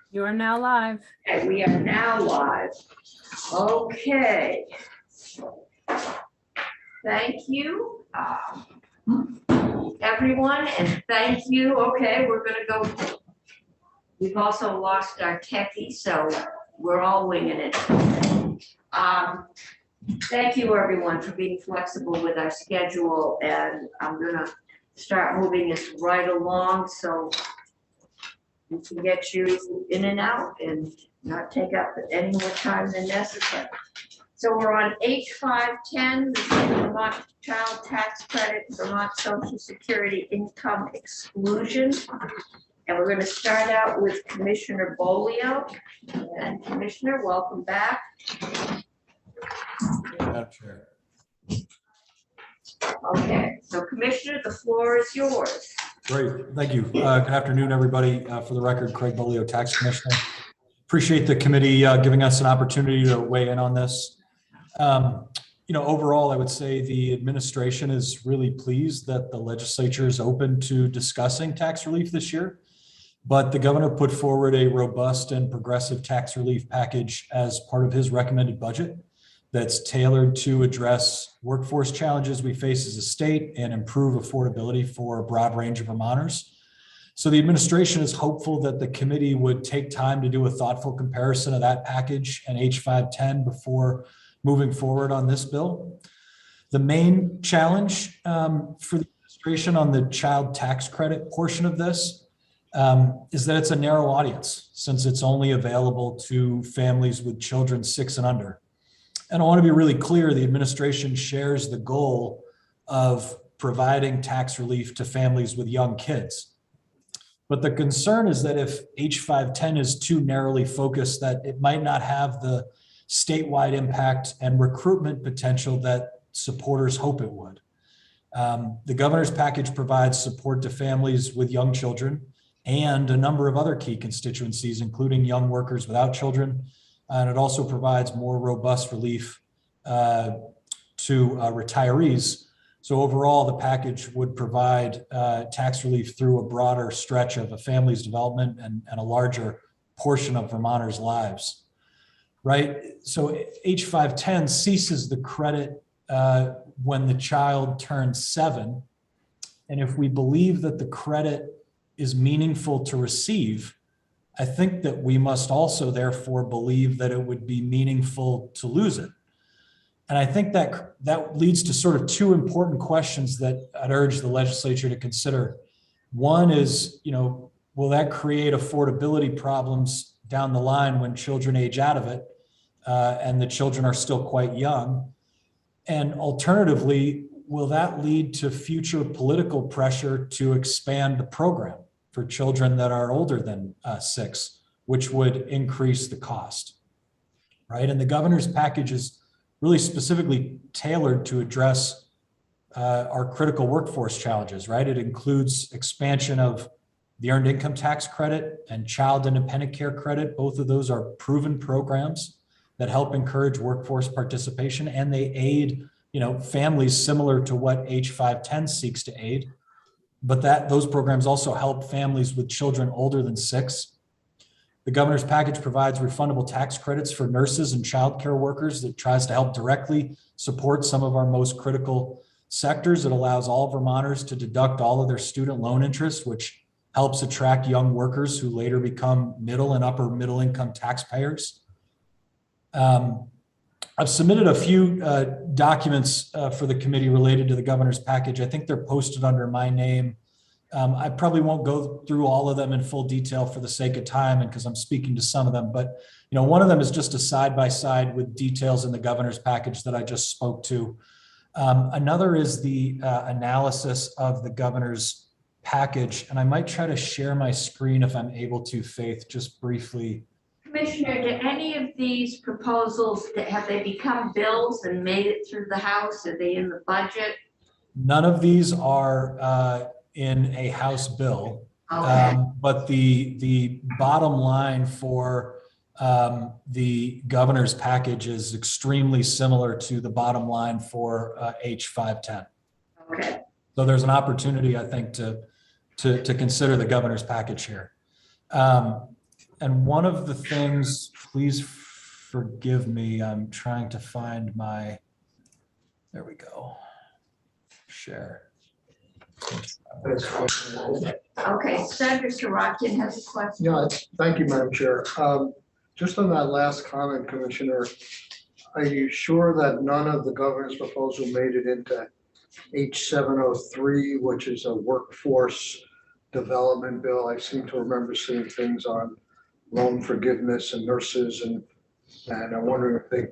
You are now live. Okay, we are now live. Okay. Thank you, everyone, and thank you. Okay, we're gonna go. We've also lost our techie, so we're all winging it. Thank you, everyone, for being flexible with our schedule, and I'm gonna start moving this right along so we can get you in and out and not take up any more time than necessary. So we're on H510, the Vermont Child Tax Credit, Vermont Social Security Income Exclusion. And we're going to start out with Commissioner Bolio. And Commissioner, welcome back. Madam Chair. Okay, so Commissioner, the floor is yours. Great, thank you. Good afternoon, everybody. For the record, Craig Bolio, Tax Commissioner. Appreciate the committee giving us an opportunity to weigh in on this. Overall, I would say the administration is really pleased that the legislature is open to discussing tax relief this year. But the governor put forward a robust and progressive tax relief package as part of his recommended budget that's tailored to address workforce challenges we face as a state and improve affordability for a broad range of Vermonters. So the administration is hopeful that the committee would take time to do a thoughtful comparison of that package and H510 before moving forward on this bill. The main challenge for the administration on the child tax credit portion of this is that it's a narrow audience, since it's only available to families with children 6 and under. And I want to be really clear, the administration shares the goal of providing tax relief to families with young kids. But the concern is that if H510 is too narrowly focused, that it might not have the statewide impact and recruitment potential that supporters hope it would. The governor's package provides support to families with young children and a number of other key constituencies, including young workers without children. And it also provides more robust relief to retirees. So overall, the package would provide tax relief through a broader stretch of a family's development and a larger portion of Vermonters' lives, right? So H510 ceases the credit when the child turns 7. And if we believe that the credit is meaningful to receive, I think that we must also therefore believe that it would be meaningful to lose it. And I think that leads to sort of 2 important questions that I'd urge the legislature to consider. One is, will that create affordability problems down the line when children age out of it and the children are still quite young? And alternatively, will that lead to future political pressure to expand the program for children that are older than 6, which would increase the cost, right? And the governor's package is really specifically tailored to address our critical workforce challenges, right? It includes expansion of the earned income tax credit and child independent care credit. Both of those are proven programs that help encourage workforce participation, and they aid, families similar to what H510 seeks to aid. But those programs also help families with children older than 6. The governor's package provides refundable tax credits for nurses and childcare workers that tries to help directly support some of our most critical sectors. It allows all Vermonters to deduct all of their student loan interest, which helps attract young workers who later become middle and upper middle income taxpayers. I've submitted a few documents for the committee related to the governor's package. I think they're posted under my name. I probably won't go through all of them in full detail for the sake of time and because I'm speaking to some of them, but one of them is just a side-by-side with details in the governor's package that I just spoke to. Another is the analysis of the governor's package, and I might try to share my screen if I'm able to, Faith, just briefly. Commissioner, do any of these proposals, have they become bills and made it through the House? Are they in the budget? None of these are in a House bill, Okay. but the bottom line for the governor's package is extremely similar to the bottom line for H510. Okay. So there's an opportunity, I think, to consider the governor's package here. And one of the things, please forgive me, I'm trying to find my, there we go, share. Okay, Senator Sirotkin has a question. Yeah, thank you, Madam Chair. Just on that last comment, Commissioner, are you sure that none of the governor's proposal made it into H703, which is a workforce development bill? I seem to remember seeing things on loan forgiveness and nurses, and I'm wondering if they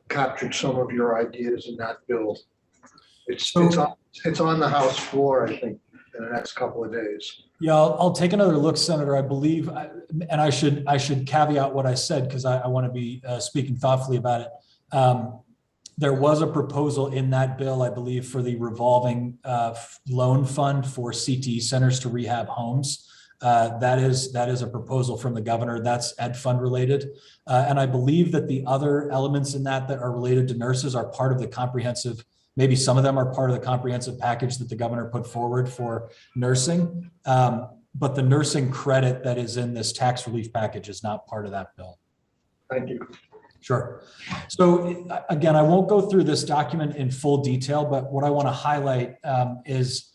captured some of your ideas in that bill. It's on the House floor, I think, in the next couple of days. Yeah, I'll take another look, Senator. I believe, and I should caveat what I said because I want to be speaking thoughtfully about it. There was a proposal in that bill, I believe, for the revolving loan fund for CTE centers to rehab homes. That is a proposal from the governor. That's ed fund related. And I believe that the other elements in that are related to nurses are part of the comprehensive, maybe some of them are part of the comprehensive package that the governor put forward for nursing. But the nursing credit that is in this tax relief package is not part of that bill. Thank you. Sure. So again, I won't go through this document in full detail, but what I want to highlight is,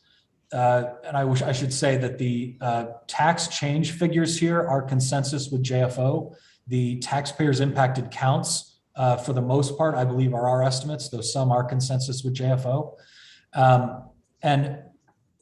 and I should say that the tax change figures here are consensus with JFO. The taxpayers impacted counts, for the most part, I believe are our estimates, though some are consensus with JFO. And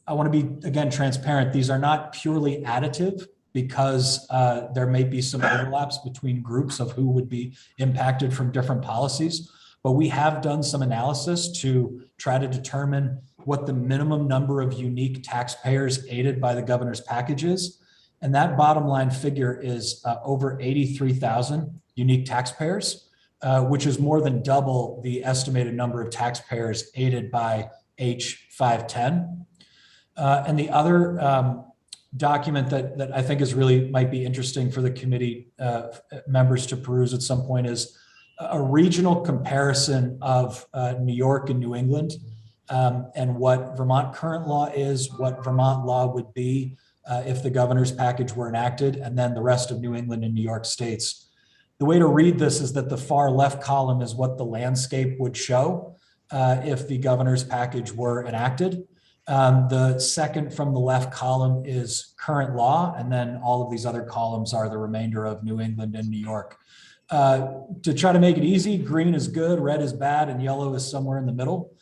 I want to be, again, transparent. These are not purely additive because there may be some overlaps between groups of who would be impacted from different policies. But we have done some analysis to try to determine what the minimum number of unique taxpayers aided by the governor's package is. And that bottom line figure is over 83,000 unique taxpayers, which is more than double the estimated number of taxpayers aided by H510. And the other document that I think is really might be interesting for the committee members to peruse at some point is a regional comparison of New York and New England and what Vermont current law is, what Vermont law would be if the governor's package were enacted, and then the rest of New England and New York states. The way to read this is that the far left column is what the landscape would show if the governor's package were enacted. The second from the left column is current law, and then all of these other columns are the remainder of New England and New York. To try to make it easy, green is good, red is bad, and yellow is somewhere in the middle.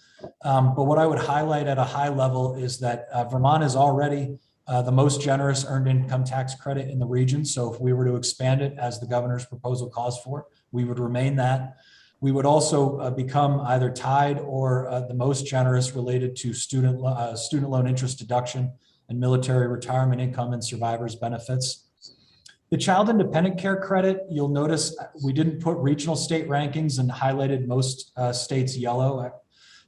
But what I would highlight at a high level is that Vermont is already the most generous earned income tax credit in the region. So if we were to expand it as the governor's proposal calls for, we would remain that. We would also become either tied or the most generous related to student loan interest deduction and military retirement income and survivors benefits. The child independent care credit, you'll notice we didn't put regional state rankings and highlighted most states yellow.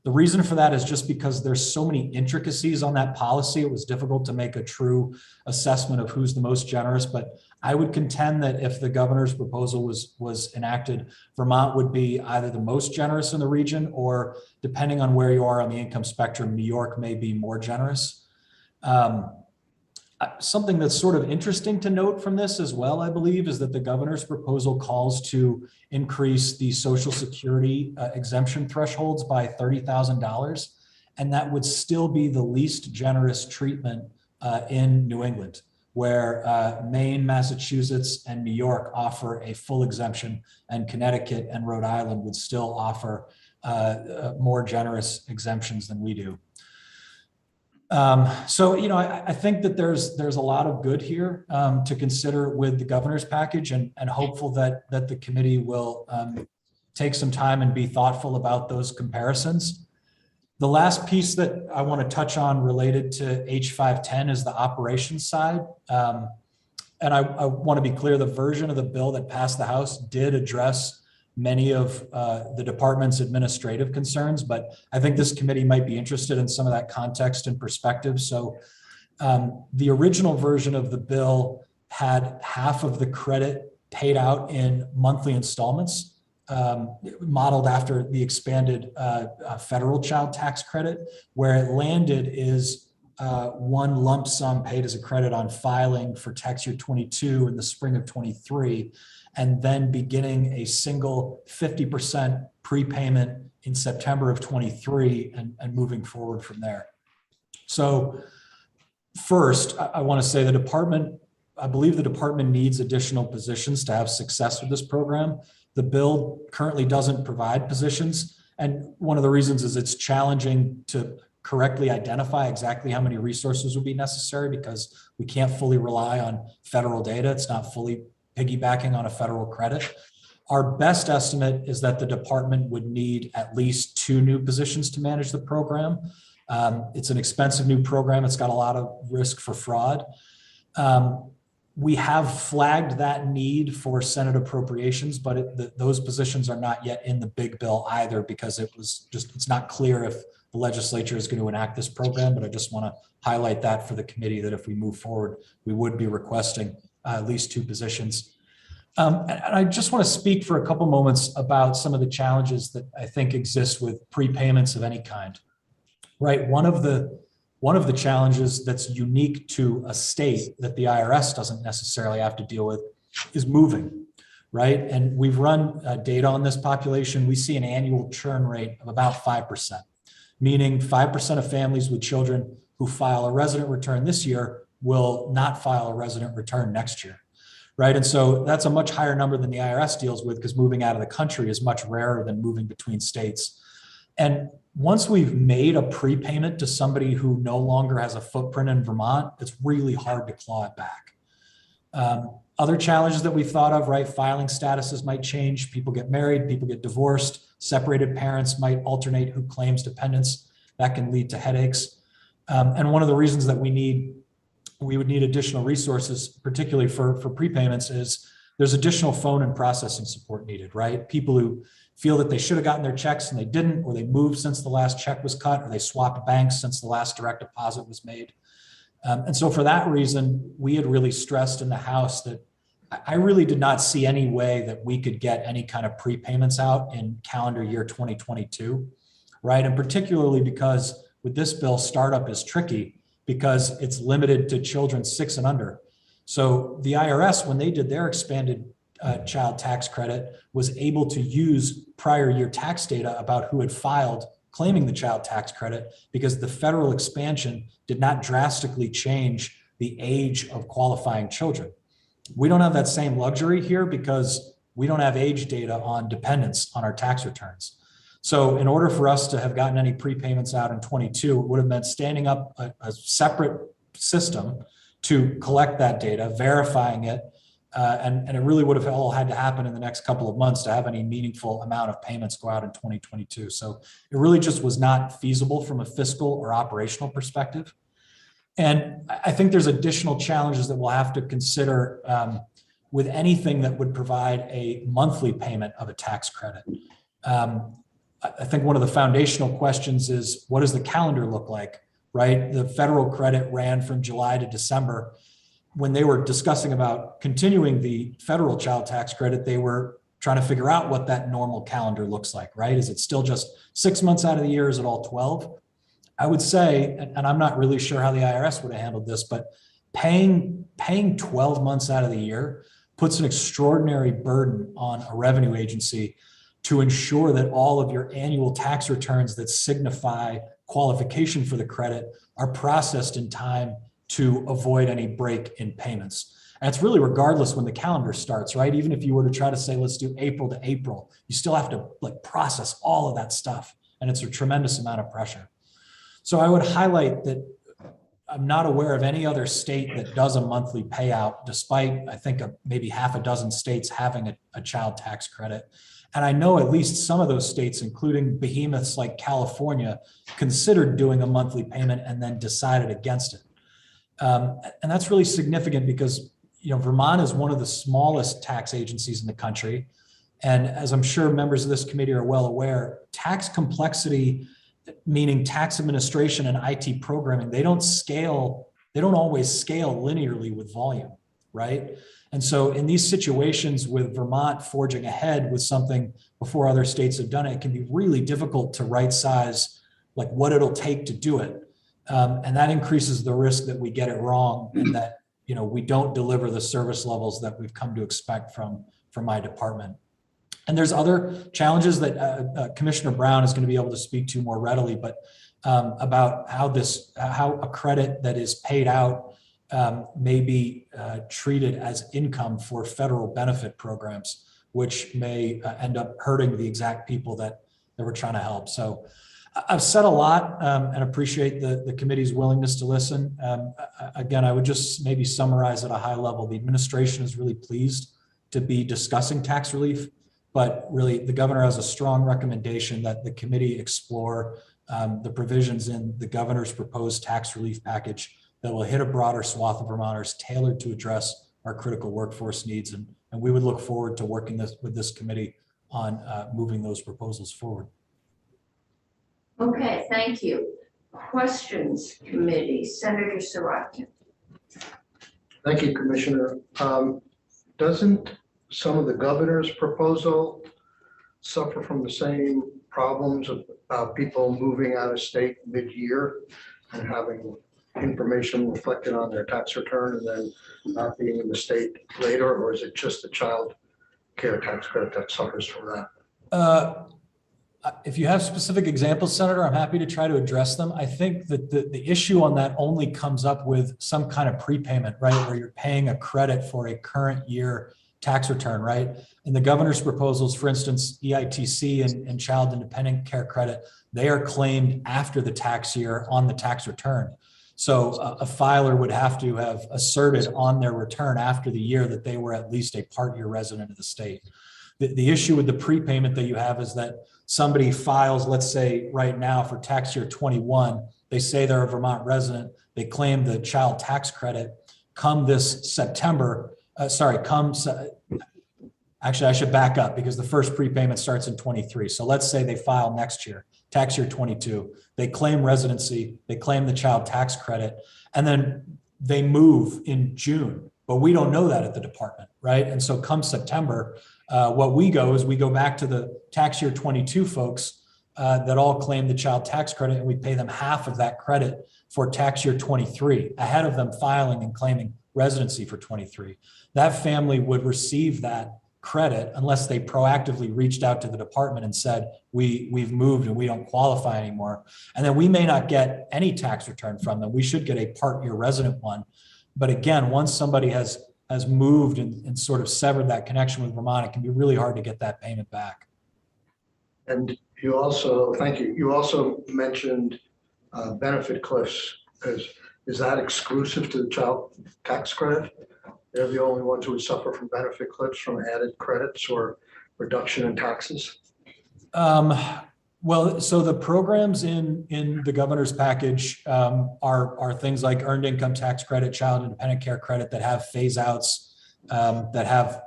The reason for that is just because there's so many intricacies on that policy. It was difficult to make a true assessment of who's the most generous, but I would contend that if the governor's proposal was enacted, Vermont would be either the most generous in the region, or depending on where you are on the income spectrum, New York may be more generous. Something that's sort of interesting to note from this as well, I believe, is that the governor's proposal calls to increase the Social Security exemption thresholds by $30,000. And that would still be the least generous treatment in New England, where Maine, Massachusetts, and New York offer a full exemption, and Connecticut and Rhode Island would still offer more generous exemptions than we do. So, you know, I think that there's a lot of good here to consider with the governor's package, and hopeful that the committee will take some time and be thoughtful about those comparisons. The last piece that I want to touch on related to H510 is the operations side. And I want to be clear, the version of the bill that passed the House did address many of the department's administrative concerns, but I think this committee might be interested in some of that context and perspective. So the original version of the bill had half of the credit paid out in monthly installments, modeled after the expanded federal child tax credit. Where it landed is one lump sum paid as a credit on filing for tax year 22 in the spring of 23, and then beginning a single 50% prepayment in September of 23 and moving forward from there. So first, I want to say I believe the department needs additional positions to have success with this program. The bill currently doesn't provide positions. And one of the reasons is it's challenging to correctly identify exactly how many resources would be necessary because we can't fully rely on federal data. It's not fully piggybacking on a federal credit. Our best estimate is that the department would need at least 2 new positions to manage the program. It's an expensive new program. It's got a lot of risk for fraud. We have flagged that need for Senate appropriations, but those positions are not yet in the big bill either because it's not clear if the legislature is going to enact this program. But I just want to highlight that for the committee that if we move forward, we would be requesting at least 2 positions. And I just want to speak for a couple moments about some of the challenges that I think exist with prepayments of any kind. Right, one of the challenges that's unique to a state that the IRS doesn't necessarily have to deal with is moving, right? And we've run data on this population. We see an annual churn rate of about 5%, meaning 5% of families with children who file a resident return this year will not file a resident return next year, right? And so that's a much higher number than the IRS deals with because moving out of the country is much rarer than moving between states. And once we've made a prepayment to somebody who no longer has a footprint in Vermont, it's really hard to claw it back. Other challenges that we've thought of, right? Filing statuses might change. People get married, people get divorced, separated parents might alternate who claims dependents. That can lead to headaches. And one of the reasons that we would need additional resources, particularly for prepayments, is there's additional phone and processing support needed, right? People who feel that they should have gotten their checks and they didn't, or they moved since the last check was cut, or they swapped banks since the last direct deposit was made. And so for that reason, we had really stressed in the House that I really did not see any way that we could get any kind of prepayments out in calendar year 2022, right? And particularly because with this bill, startup is tricky because it's limited to children 6 and under. So the IRS, when they did their expanded child tax credit, was able to use prior year tax data about who had filed claiming the child tax credit because the federal expansion did not drastically change the age of qualifying children. We don't have that same luxury here because we don't have age data on dependents on our tax returns. So in order for us to have gotten any prepayments out in 22, it would have meant standing up a separate system to collect that data, verifying it, and it really would have all had to happen in the next couple of months to have any meaningful amount of payments go out in 2022. So it really just was not feasible from a fiscal or operational perspective. And I think there's additional challenges that we'll have to consider with anything that would provide a monthly payment of a tax credit. I think one of the foundational questions is, what does the calendar look like, right? The federal credit ran from July to December. When they were discussing about continuing the federal child tax credit, they were trying to figure out what that normal calendar looks like, right? Is it still just 6 months out of the year? Is it all 12? I would say, and I'm not really sure how the IRS would have handled this, but paying 12 months out of the year puts an extraordinary burden on a revenue agency to ensure that all of your annual tax returns that signify qualification for the credit are processed in time to avoid any break in payments. And it's really regardless when the calendar starts, right? Even if you were to try to say, let's do April to April, you still have to process all of that stuff. And it's a tremendous amount of pressure. So I would highlight that I'm not aware of any other state that does a monthly payout, despite I think maybe half a dozen states having a child tax credit. And I know at least some of those states, including behemoths like California, considered doing a monthly payment and then decided against it. And that's really significant because, you know, Vermont is one of the smallest tax agencies in the country. And as I'm sure members of this committee are well aware, tax complexity, meaning tax administration and IT programming, they don't always scale linearly with volume, right? And so in these situations with Vermont forging ahead with something before other states have done it, it can be really difficult to right size like what it'll take to do it. And that increases the risk that we get it wrong and that, we don't deliver the service levels that we've come to expect from my department. And there's other challenges that Commissioner Brown is going to be able to speak to more readily, but about how a credit that is paid out may be treated as income for federal benefit programs, which may end up hurting the exact people that we're trying to help. So I've said a lot and appreciate the committee's willingness to listen. Again, I would just maybe summarize at a high level. The administration is really pleased to be discussing tax relief, but really the governor has a strong recommendation that the committee explore the provisions in the governor's proposed tax relief package that will hit a broader swath of Vermonters, tailored to address our critical workforce needs. And we would look forward to working with this committee on moving those proposals forward. Okay, thank you. Questions, committee, Senator Sorokin. Thank you, Commissioner. Doesn't some of the governor's proposal suffer from the same problems about people moving out of state mid-year and having information reflected on their tax return and then not being in the state later? Or is it just the child care tax credit that suffers from that? If you have specific examples, Senator, I'm happy to try to address them. I think that the issue on that only comes up with some kind of prepayment, right? Where you're paying a credit for a current year tax return, right? In the governor's proposals, for instance, EITC and child independent care credit, they are claimed after the tax year on the tax return. So a filer would have to have asserted on their return after the year that they were at least a part year resident of the state. The issue with the prepayment that you have is that somebody files, let's say right now for tax year 21, they say they're a Vermont resident, they claim the child tax credit come this September, actually I should back up because the first prepayment starts in 23. So let's say they file next year, tax year 22, they claim residency, they claim the child tax credit, and then they move in June, but we don't know that at the department, right? And so come September, what we go back to the tax year 22 folks that all claim the child tax credit, and we pay them half of that credit for tax year 23 ahead of them filing and claiming residency for 23. That family would receive that credit unless they proactively reached out to the department and said, we've moved and we don't qualify anymore. And then we may not get any tax return from them. We should get a part year resident one. But again, once somebody has moved and sort of severed that connection with Vermont, it can be really hard to get that payment back. And you also, thank you. You also mentioned benefit cliffs. Is that exclusive to the child tax credit? They're the only ones who would suffer from benefit cliffs from added credits or reduction in taxes? Well, so the programs in the governor's package are things like earned income tax credit, child independent care credit that have phase outs, that have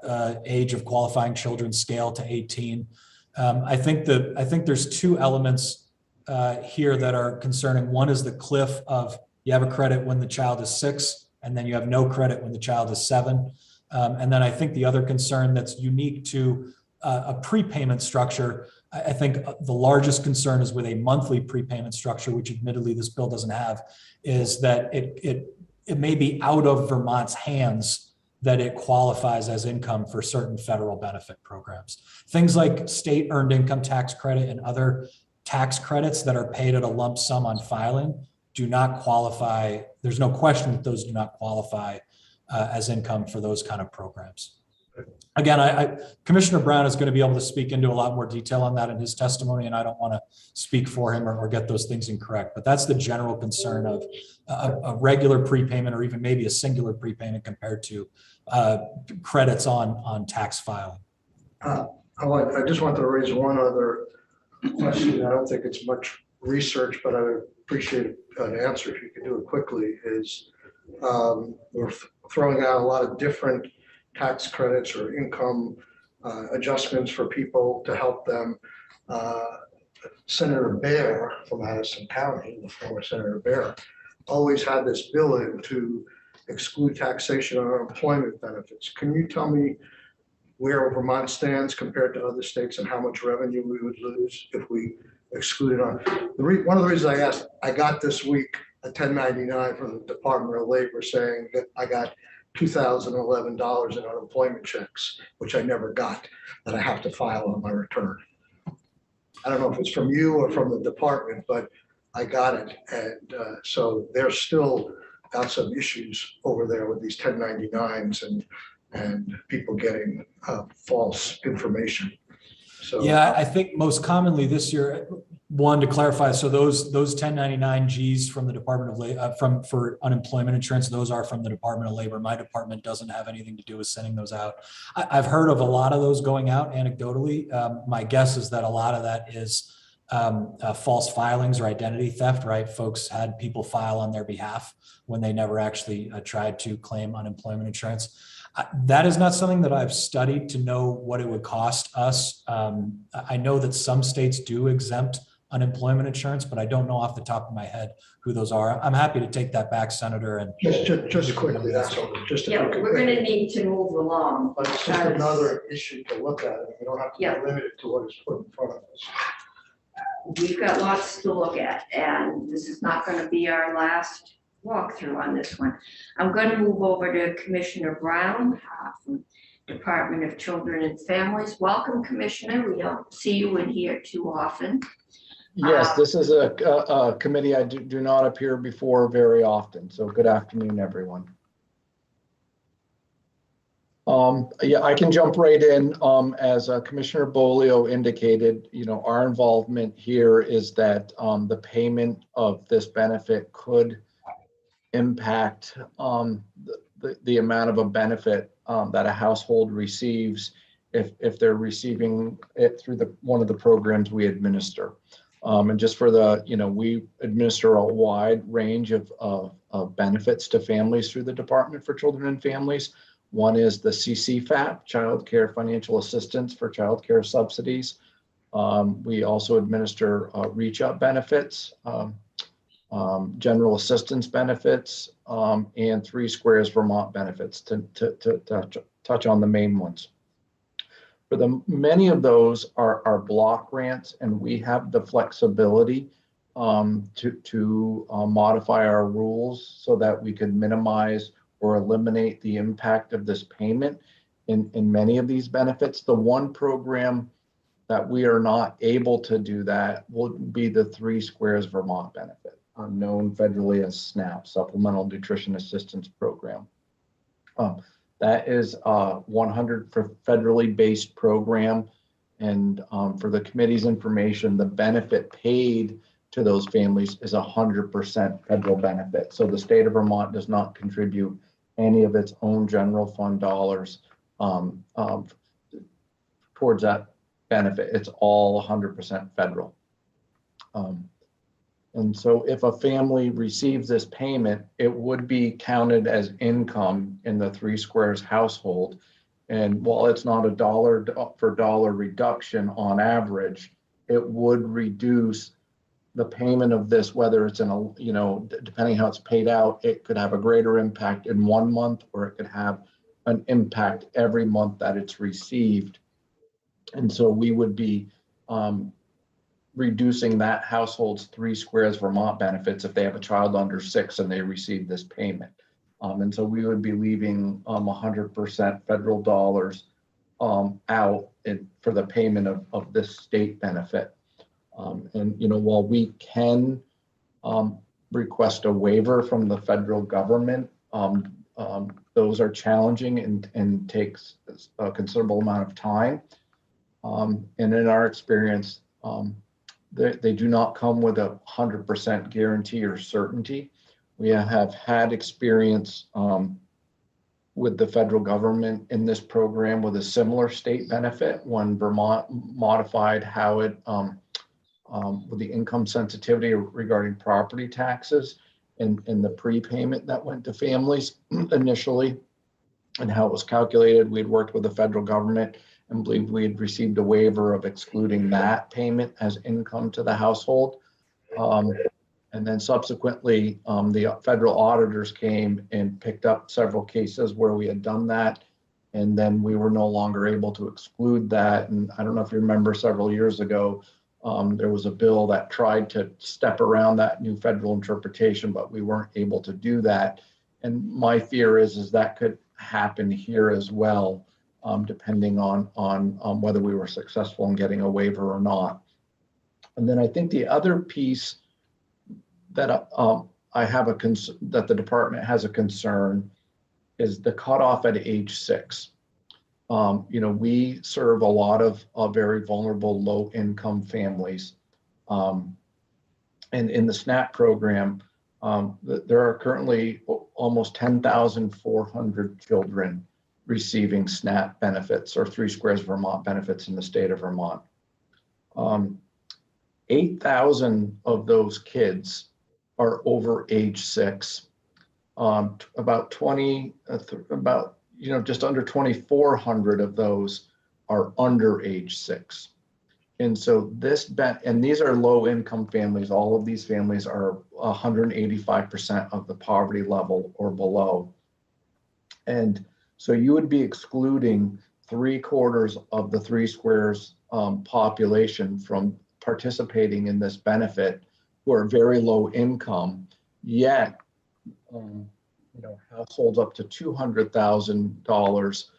age of qualifying children scale to 18. I think there's two elements here that are concerning. One is the cliff of you have a credit when the child is 6, and then you have no credit when the child is 7. And then I think the other concern that's unique to a prepayment structure, I think the largest concern is with a monthly prepayment structure, which admittedly this bill doesn't have, is that it may be out of Vermont's hands that it qualifies as income for certain federal benefit programs. Things like state earned income tax credit and other tax credits that are paid at a lump sum on filing do not qualify. There's no question that those do not qualify as income for those kind of programs. Again, Commissioner Brown is going to be able to speak into a lot more detail on that in his testimony, and I don't want to speak for him or get those things incorrect, but that's the general concern of a regular prepayment or even maybe a singular prepayment compared to credits on tax filing. I just wanted to raise one other question. I don't think it's much research, but I would appreciate an answer if you could do it quickly. Is we're throwing out a lot of different tax credits or income adjustments for people to help them. Senator Bear from Madison County, the former Senator Bear, always had this bill in to exclude taxation on unemployment benefits. Can you tell me where Vermont stands compared to other states and how much revenue we would lose if we excluded on? One of the reasons I asked, I got this week a 1099 from the Department of Labor saying that I got $2,011 in unemployment checks, which I never got, that I have to file on my return. I don't know if it's from you or from the department, but I got it. And so there's still got some issues over there with these 1099s and people getting false information. So Yeah, I think most commonly this year, one, to clarify, so those 1099 Gs from the Department of Labor, for unemployment insurance, those are from the Department of Labor. My department doesn't have anything to do with sending those out. I've heard of a lot of those going out anecdotally. My guess is that a lot of that is false filings or identity theft, right? Folks had people file on their behalf when they never actually tried to claim unemployment insurance. That is not something that I've studied to know what it would cost us. I know that some states do exempt unemployment insurance, but I don't know off the top of my head who those are. I'm happy to take that back, Senator. And just quickly, that's all. Just Yeah, we're going to need to move along. But it's just another issue to look at. We don't have to Yeah. be limited to what is put in front of us. We've got lots to look at, and this is not going to be our last walkthrough on this one. I'm going to move over to Commissioner Brown from Department of Children and Families. Welcome, Commissioner. We don't see you in here too often. Yes, this is a committee I do not appear before very often. So good afternoon, everyone. Yeah, I can jump right in. As Commissioner Bolio indicated, our involvement here is that the payment of this benefit could impact the amount of a benefit that a household receives if they're receiving it through one of the programs we administer. And just for we administer a wide range of benefits to families through the Department for Children and Families. One is the CCFAP, Child Care Financial Assistance for Child Care Subsidies. We also administer reach-out benefits, general assistance benefits, and 3 Squares Vermont benefits to touch on the main ones. For many of those are block grants, and we have the flexibility to modify our rules so that we could minimize or eliminate the impact of this payment in many of these benefits. The one program that we are not able to do that will be the 3 Squares Vermont benefit, known federally as SNAP, Supplemental Nutrition Assistance Program. That is 100 for federally based program. And for the committee's information, the benefit paid to those families is 100% federal benefit. So the state of Vermont does not contribute any of its own general fund dollars towards that benefit. It's all 100% federal. And so if a family receives this payment, it would be counted as income in the 3 Squares household. And while it's not a dollar for dollar reduction on average, it would reduce the payment of this, whether it's in depending how it's paid out, it could have a greater impact in 1 month, or it could have an impact every month that it's received. And so we would be reducing that household's 3 Squares Vermont benefits if they have a child under 6 and they receive this payment. And so we would be leaving 100% federal dollars out for the payment of this state benefit. And while we can request a waiver from the federal government, those are challenging and takes a considerable amount of time. And in our experience, they do not come with 100% guarantee or certainty. We have had experience with the federal government in this program with a similar state benefit when Vermont modified how it, with the income sensitivity regarding property taxes and the prepayment that went to families initially and how it was calculated. We had worked with the federal government and believed we had received a waiver of excluding that payment as income to the household. And then subsequently, the federal auditors came and picked up several cases where we had done that. And then we were no longer able to exclude that. And I don't know if you remember several years ago, There was a bill that tried to step around that new federal interpretation, but we weren't able to do that. And my fear is that could happen here as well, depending on whether we were successful in getting a waiver or not. And then I think the other piece that I have that the department has a concern is the cutoff at age 6. We serve a lot of very vulnerable low-income families. And in the SNAP program, there are currently almost 10,400 children receiving SNAP benefits or 3 Squares Vermont benefits in the state of Vermont. 8,000 of those kids are over age 6. Just under 2,400 of those are under age 6. And so and these are low income families. All of these families are 185% of the poverty level or below. And so you would be excluding 3/4 of the 3 Squares population from participating in this benefit, who are very low income, yet households up to $200,000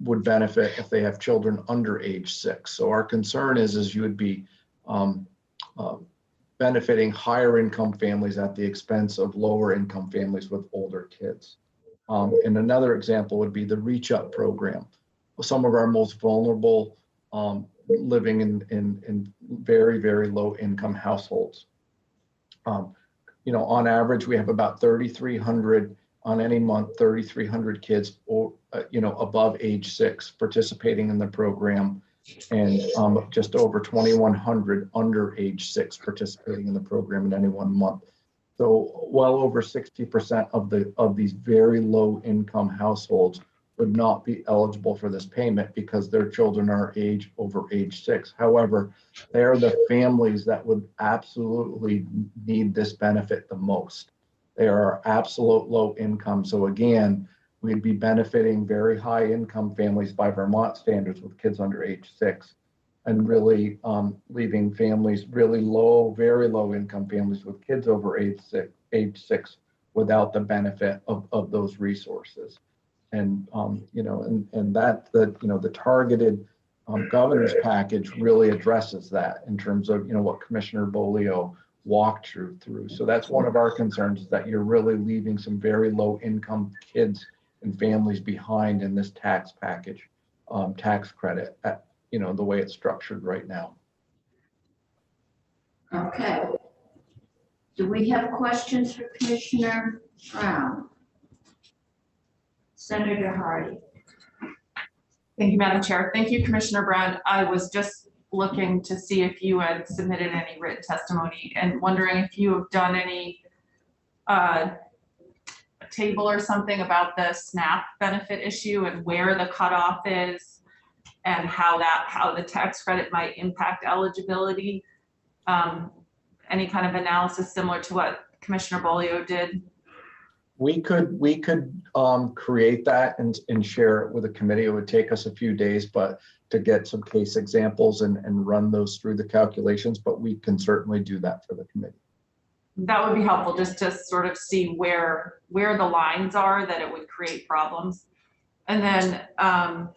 would benefit if they have children under age 6. So our concern is you would be benefiting higher income families at the expense of lower income families with older kids. And another example would be the Reach Up program. Some of our most vulnerable living in very, very low income households. On average, we have about 3,300 on any month, 3,300 kids above age 6 participating in the program, and just over 2,100 under age 6 participating in the program in any one month. So well over 60% of these very low income households would not be eligible for this payment because their children are over age 6. However, they are the families that would absolutely need this benefit the most. They are absolute low income. So again, we'd be benefiting very high income families by Vermont standards with kids under age 6, and really leaving families really low, very low income families with kids over age six without the benefit of those resources. And the targeted governor's package really addresses that in terms of what Commissioner Bolio walked through. So that's one of our concerns, is that you're really leaving some very low income kids and families behind in this tax package, tax credit, at the way it's structured right now. Okay. Do we have questions for Commissioner Brown? Senator Hardy. Thank you, Madam Chair. Thank you, Commissioner Brown. I was just looking to see if you had submitted any written testimony and wondering if you have done any table or something about the SNAP benefit issue and where the cutoff is and how the tax credit might impact eligibility. Any kind of analysis similar to what Commissioner Bolio did? We could create that and share it with the committee. It would take us a few days, but to get some case examples and run those through the calculations, but we can certainly do that for the committee. That would be helpful, just to sort of see where the lines are that it would create problems. And then I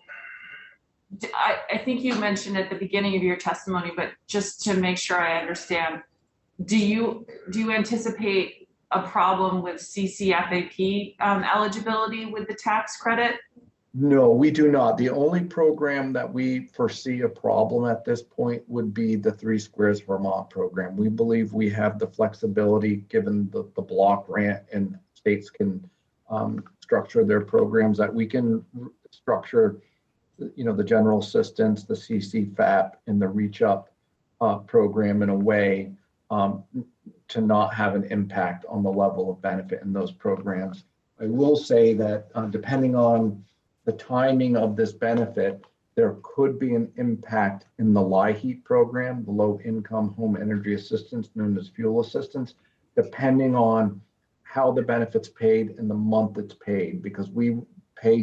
think you mentioned at the beginning of your testimony, but just to make sure I understand, do you anticipate a problem with CCFAP eligibility with the tax credit? No, we do not. The only program that we foresee a problem at this point would be the 3 Squares Vermont program. We believe we have the flexibility, given the block grant, and states can structure their programs, that we can structure, the general assistance, the CCFAP, and the Reach Up program in a way to not have an impact on the level of benefit in those programs. I will say that depending on the timing of this benefit, there could be an impact in the LIHEAP program, the low income home energy assistance, known as fuel assistance, depending on how the benefit's paid and the month it's paid, because we pay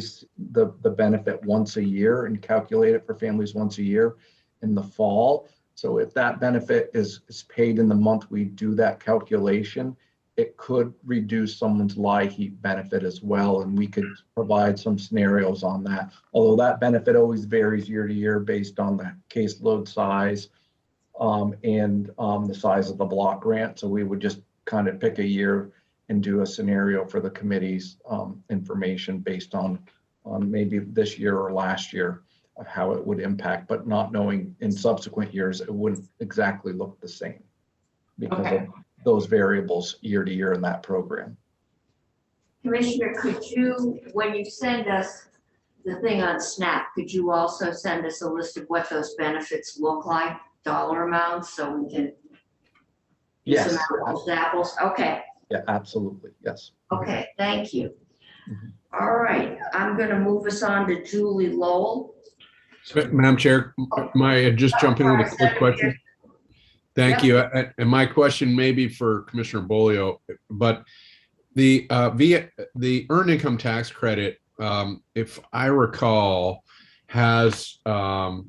the benefit once a year and calculate it for families once a year in the fall. So if that benefit is paid in the month we do that calculation, it could reduce someone's LIHEAP benefit as well. And we could provide some scenarios on that. Although that benefit always varies year to year based on the caseload size and the size of the block grant. So we would just kind of pick a year and do a scenario for the committee's information based on maybe this year or last year of how it would impact, but not knowing in subsequent years, it wouldn't exactly look the same because Okay. of those variables year to year in that program. Commissioner, could you, when you send us the thing on SNAP, could you also send us a list of what those benefits look like, dollar amounts, so we can do Yes. some apples to apples? Okay, Yeah, absolutely. Yes. okay, thank you. Mhm. All right, I'm gonna move us on to Julie Lowell. Madam Chair, may I just jump in with a quick question? Thank you. And my question may be for Commissioner Bolio, but the earned income tax credit, if I recall, has a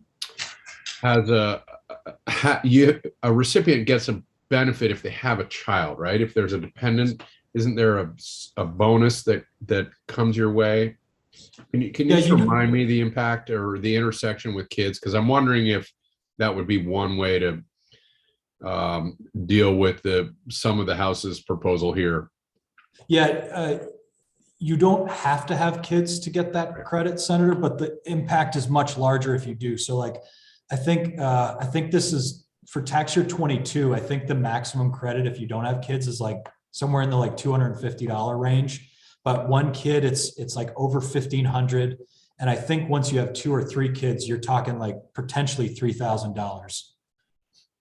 recipient gets a benefit if they have a child, right? If there's a dependent, isn't there a bonus that comes your way? Can you just remind me the impact or the intersection with kids? Because I'm wondering if that would be one way to deal with some of the House's proposal here. Yeah, you don't have to have kids to get that credit, Senator, but the impact is much larger if you do. So like, I think this is for tax year 22. I think the maximum credit if you don't have kids is like somewhere in the like $250 range. But one kid, it's like over $1,500. And I think once you have 2 or 3 kids, you're talking like potentially $3,000,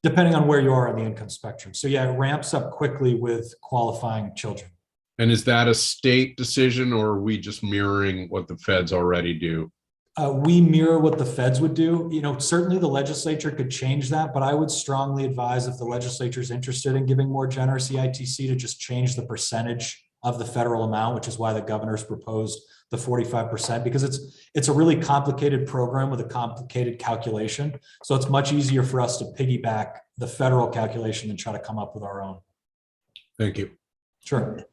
depending on where you are on the income spectrum. So yeah, it ramps up quickly with qualifying children. And is that a state decision, or are we just mirroring what the feds already do? We mirror what the feds would do. You know, certainly the legislature could change that, but I would strongly advise if the legislature is interested in giving more generous EITC to just change the percentage of the federal amount, which is why the governor's proposed the 45%, because it's a really complicated program with a complicated calculation. So it's much easier for us to piggyback the federal calculation and try to come up with our own. Thank you. Sure.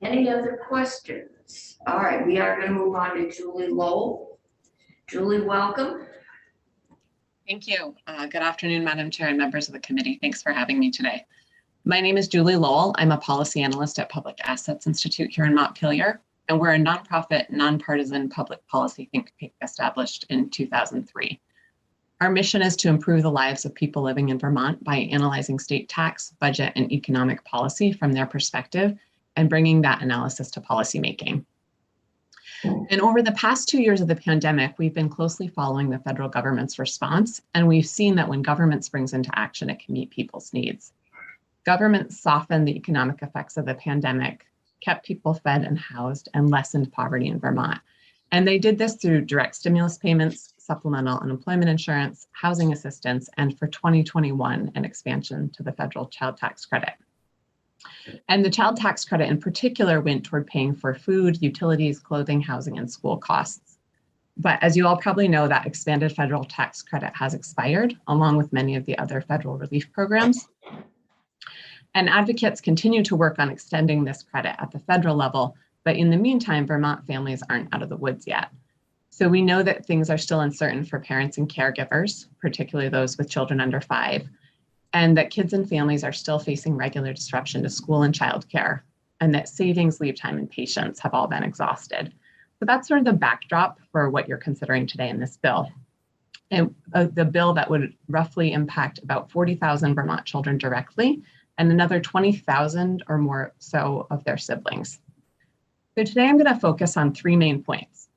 Any other questions? All right, we are gonna move on to Julie Lowell. Julie, welcome. Thank you. Good afternoon, Madam Chair and members of the committee. Thanks for having me today. My name is Julie Lowell. I'm a policy analyst at Public Assets Institute here in Montpelier, and we're a nonprofit, nonpartisan public policy think tank established in 2003. Our mission is to improve the lives of people living in Vermont by analyzing state tax, budget, and economic policy from their perspective and bringing that analysis to policymaking. And over the past 2 years of the pandemic, we've been closely following the federal government's response, and we've seen that when government springs into action, it can meet people's needs. Government softened the economic effects of the pandemic, kept people fed and housed, and lessened poverty in Vermont. And they did this through direct stimulus payments, supplemental unemployment insurance, housing assistance, and for 2021, an expansion to the federal child tax credit. And the child tax credit in particular went toward paying for food, utilities, clothing, housing, and school costs. But as you all probably know, that expanded federal tax credit has expired, along with many of the other federal relief programs. And advocates continue to work on extending this credit at the federal level, but in the meantime, Vermont families aren't out of the woods yet. So we know that things are still uncertain for parents and caregivers, particularly those with children under 5, and that kids and families are still facing regular disruption to school and childcare, and that savings, leave time, and patience have all been exhausted. So that's sort of the backdrop for what you're considering today in this bill. And the bill that would roughly impact about 40,000 Vermont children directly, and another 20,000 or more so of their siblings. So today I'm going to focus on 3 main points.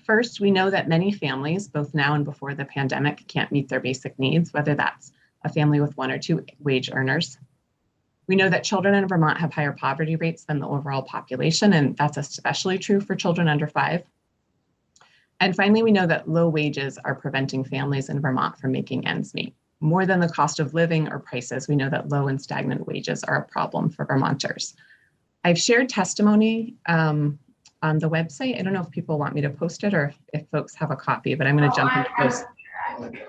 First, we know that many families, both now and before the pandemic, can't meet their basic needs, whether that's a family with 1 or 2 wage earners. We know that children in Vermont have higher poverty rates than the overall population, and that's especially true for children under 5. And finally, we know that low wages are preventing families in Vermont from making ends meet. More than the cost of living or prices, we know that low and stagnant wages are a problem for Vermonters. I've shared testimony on the website. I don't know if people want me to post it or if folks have a copy, but I'm going to jump into those.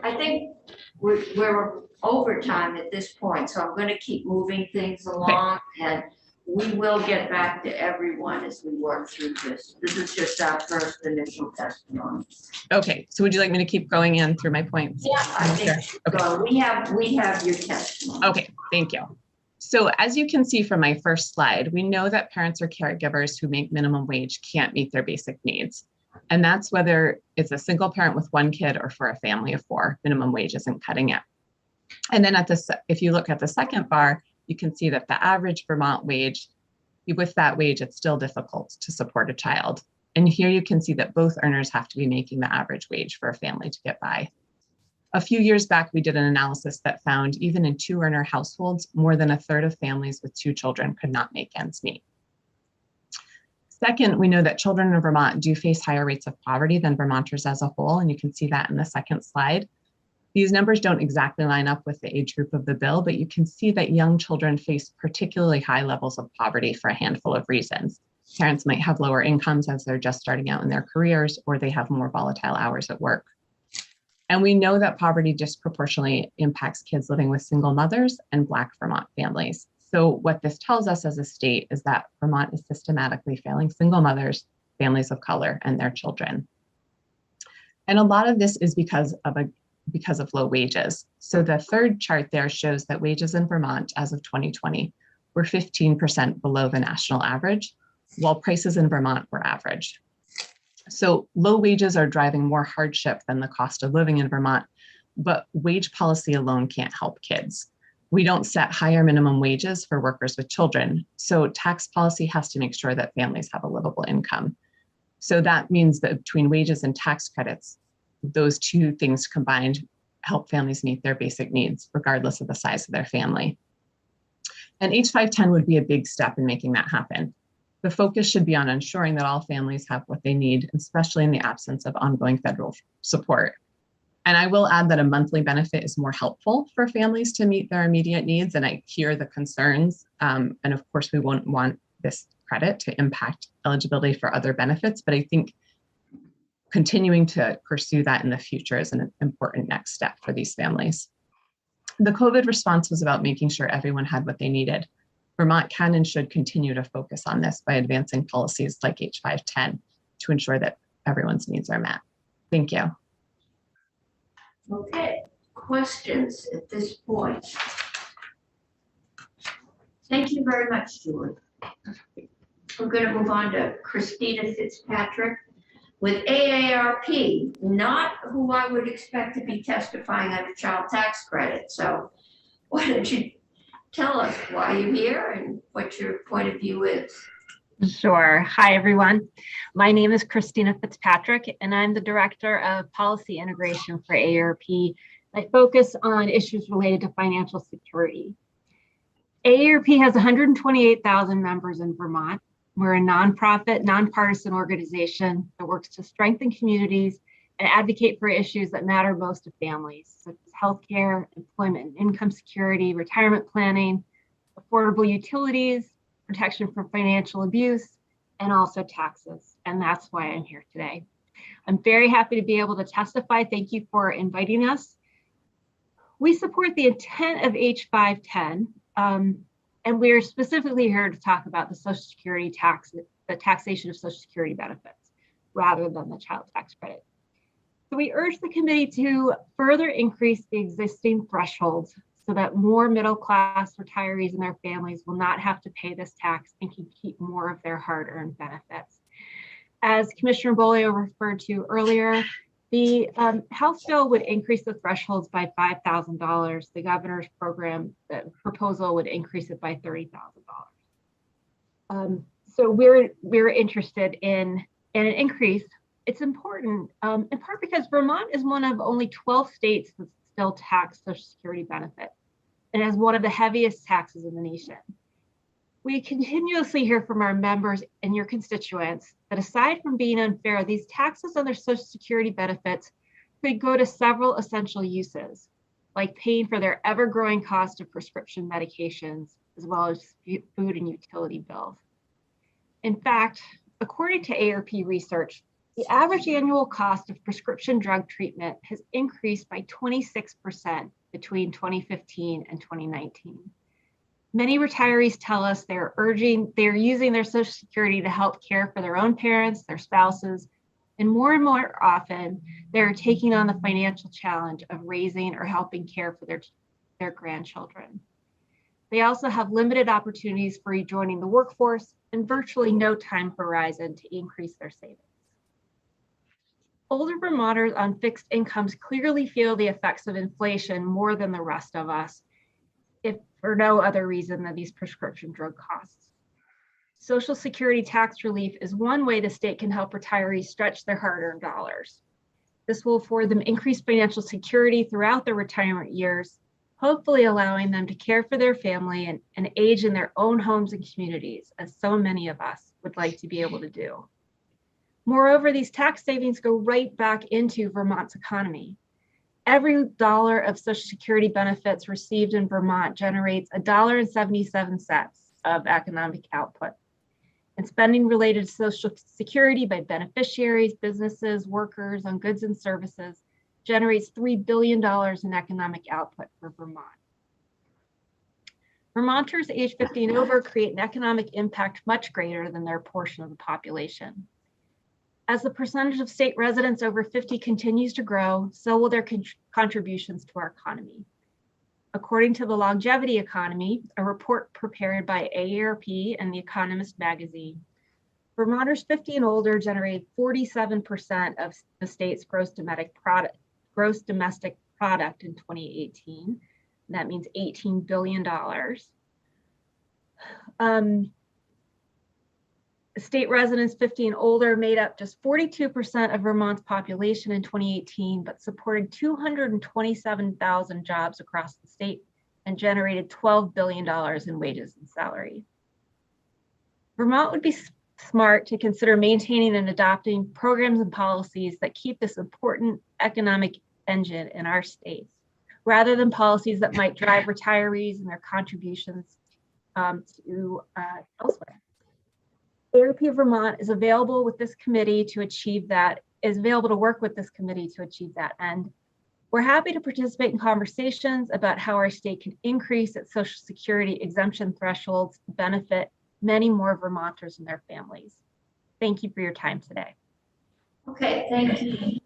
I think we're overtime at this point, so I'm gonna keep moving things along, and we will get back to everyone as we work through this. This is just our first initial testimony. Okay, so would you like me to keep going in through my points? Yeah, I think Okay. so. We have your testimony. Okay, thank you. So as you can see from my first slide, we know that parents or caregivers who make minimum wage can't meet their basic needs. And that's whether it's a single parent with one kid or for a family of four, minimum wage isn't cutting it. And then if you look at the second bar, you can see that the average Vermont wage, with that wage, it's still difficult to support a child. And here you can see that both earners have to be making the average wage for a family to get by. A few years back, we did an analysis that found even in 2-earner households, more than a third of families with 2 children could not make ends meet. Second, we know that children in Vermont do face higher rates of poverty than Vermonters as a whole, and you can see that in the second slide. These numbers don't exactly line up with the age group of the bill, but you can see that young children face particularly high levels of poverty for a handful of reasons. Parents might have lower incomes as they're just starting out in their careers, or they have more volatile hours at work. And we know that poverty disproportionately impacts kids living with single mothers and Black Vermont families. So what this tells us as a state is that Vermont is systematically failing single mothers, families of color, and their children. And a lot of this is because of low wages. So the third chart there shows that wages in Vermont as of 2020 were 15% below the national average, while prices in Vermont were average. So low wages are driving more hardship than the cost of living in Vermont, but wage policy alone can't help kids. We don't set higher minimum wages for workers with children, so tax policy has to make sure that families have a livable income. So that means that between wages and tax credits, those two things combined help families meet their basic needs, regardless of the size of their family. And H510 would be a big step in making that happen. The focus should be on ensuring that all families have what they need, especially in the absence of ongoing federal support. And I will add that a monthly benefit is more helpful for families to meet their immediate needs. And I hear the concerns. And of course, we won't want this credit to impact eligibility for other benefits, but I think continuing to pursue that in the future is an important next step for these families. The COVID response was about making sure everyone had what they needed. Vermont can and should continue to focus on this by advancing policies like H510 to ensure that everyone's needs are met. Thank you. Okay, questions at this point? Thank you very much, Julie. We're going to move on to Christina Fitzpatrick with AARP, not who I would expect to be testifying on a child tax credit. So why don't you tell us why you're here and what your point of view is? Sure. Hi, everyone. My name is Christina Fitzpatrick, and I'm the Director of Policy Integration for AARP. I focus on issues related to financial security. AARP has 128,000 members in Vermont. We're a nonprofit, nonpartisan organization that works to strengthen communities and advocate for issues that matter most to families, such as healthcare, employment and income security, retirement planning, affordable utilities, protection from financial abuse, and also taxes. And that's why I'm here today. I'm very happy to be able to testify. Thank you for inviting us. We support the intent of H510, and we're specifically here to talk about the Social Security tax, the taxation of Social Security benefits, rather than the child tax credit. So we urge the committee to further increase the existing thresholds so that more middle-class retirees and their families will not have to pay this tax and can keep more of their hard-earned benefits. As Commissioner Bolio referred to earlier, the House bill would increase the thresholds by $5,000. The governor's program proposal would increase it by $30,000. So we're interested in an increase. It's important in part because Vermont is one of only 12 states that still tax Social Security benefits and has one of the heaviest taxes in the nation. We continuously hear from our members and your constituents that aside from being unfair, these taxes on their Social Security benefits could go to several essential uses, like paying for their ever-growing cost of prescription medications, as well as food and utility bills. In fact, according to AARP research, The average annual cost of prescription drug treatment has increased by 26% between 2015 and 2019. Many retirees tell us they're using their Social Security to help care for their own parents, their spouses, and more often, they're taking on the financial challenge of raising or helping care for their grandchildren. They also have limited opportunities for rejoining the workforce and virtually no time horizon to increase their savings. Older Vermonters on fixed incomes clearly feel the effects of inflation more than the rest of us, if for no other reason than these prescription drug costs. Social Security tax relief is one way the state can help retirees stretch their hard-earned dollars. This will afford them increased financial security throughout their retirement years, hopefully allowing them to care for their family and age in their own homes and communities, as so many of us would like to be able to do. Moreover, these tax savings go right back into Vermont's economy. Every dollar of Social Security benefits received in Vermont generates $1.77 of economic output. And spending related to Social Security by beneficiaries, businesses, workers on goods and services generates $3 billion in economic output for Vermont. Vermonters age 50 and over create an economic impact much greater than their portion of the population. As the percentage of state residents over 50 continues to grow, so will their contributions to our economy. According to the Longevity Economy, a report prepared by AARP and The Economist magazine, Vermonters 50 and older generated 47% of the state's gross domestic product in 2018. That means $18 billion. State residents 50 and older made up just 42% of Vermont's population in 2018, but supported 227,000 jobs across the state and generated $12 billion in wages and salary. Vermont would be smart to consider maintaining and adopting programs and policies that keep this important economic engine in our states, rather than policies that might drive retirees and their contributions to elsewhere. AARP Vermont is available with this committee to achieve that, is available to work with this committee to achieve that end. We're happy to participate in conversations about how our state can increase its Social Security exemption thresholds to benefit many more Vermonters and their families. Thank you for your time today. Okay, thank you.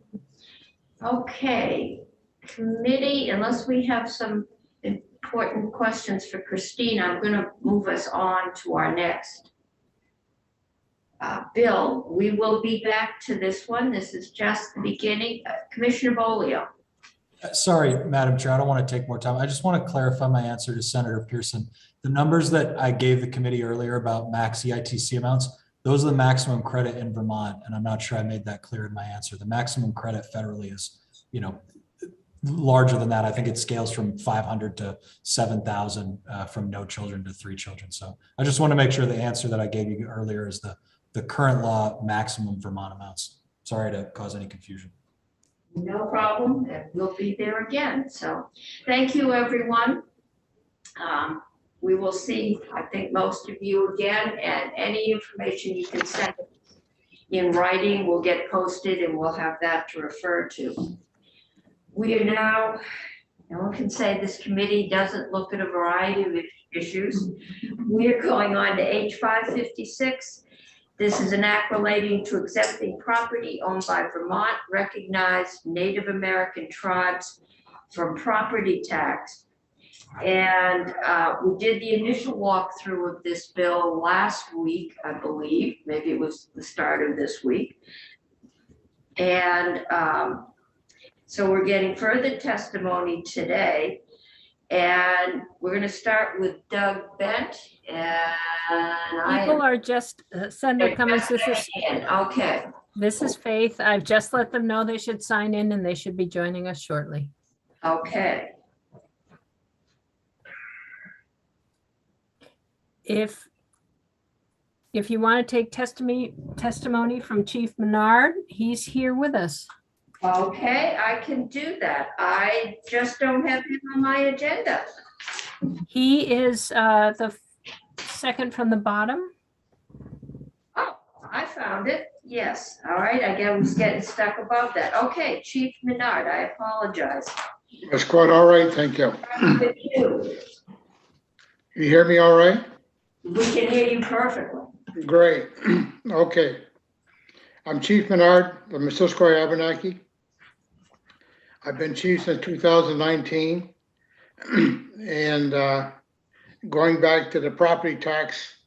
Okay, committee, unless we have some important questions for Christina, I'm going to move us on to our next bill. We will be back to this one. This is just the beginning. Commissioner Bolio. Sorry, Madam Chair, I don't want to take more time. I just want to clarify my answer to Senator Pearson. The numbers that I gave the committee earlier about max EITC amounts, those are the maximum credit in Vermont. And I'm not sure I made that clear in my answer. The maximum credit federally is, larger than that. I think it scales from 500 to 7,000 from no children to 3 children. So I just want to make sure the answer that I gave you earlier is the current law maximum Vermont amounts. Sorry to cause any confusion. No problem, and we'll be there again. So thank you, everyone. We will see, I think, most of you again, and any information you can send in writing will get posted and we'll have that to refer to. We are now, no one can say this committee doesn't look at a variety of issues. We are going on to H556. This is an act relating to exempting property owned by Vermont recognized Native American tribes from property tax. And we did the initial walkthrough of this bill last week, I believe. Maybe it was the start of this week. And so we're getting further testimony today. And we're going to start with Doug Bent. And People are just, Senator Cummings, okay. This is Faith. I've just let them know they should sign in and they should be joining us shortly. Okay. If you want to take testimony from Chief Menard, he's here with us. Okay, I can do that. I just don't have him on my agenda. He is the second from the bottom. Oh, I found it. Yes, all right, I guess was getting stuck above that. Okay, Chief Menard, I apologize. That's quite all right, thank you. With you, You hear me all right? we can hear you perfectly. Great. Okay. I'm Chief Menard of Missisquoi Abenaki. I've been chief since 2019. And going back to the property tax,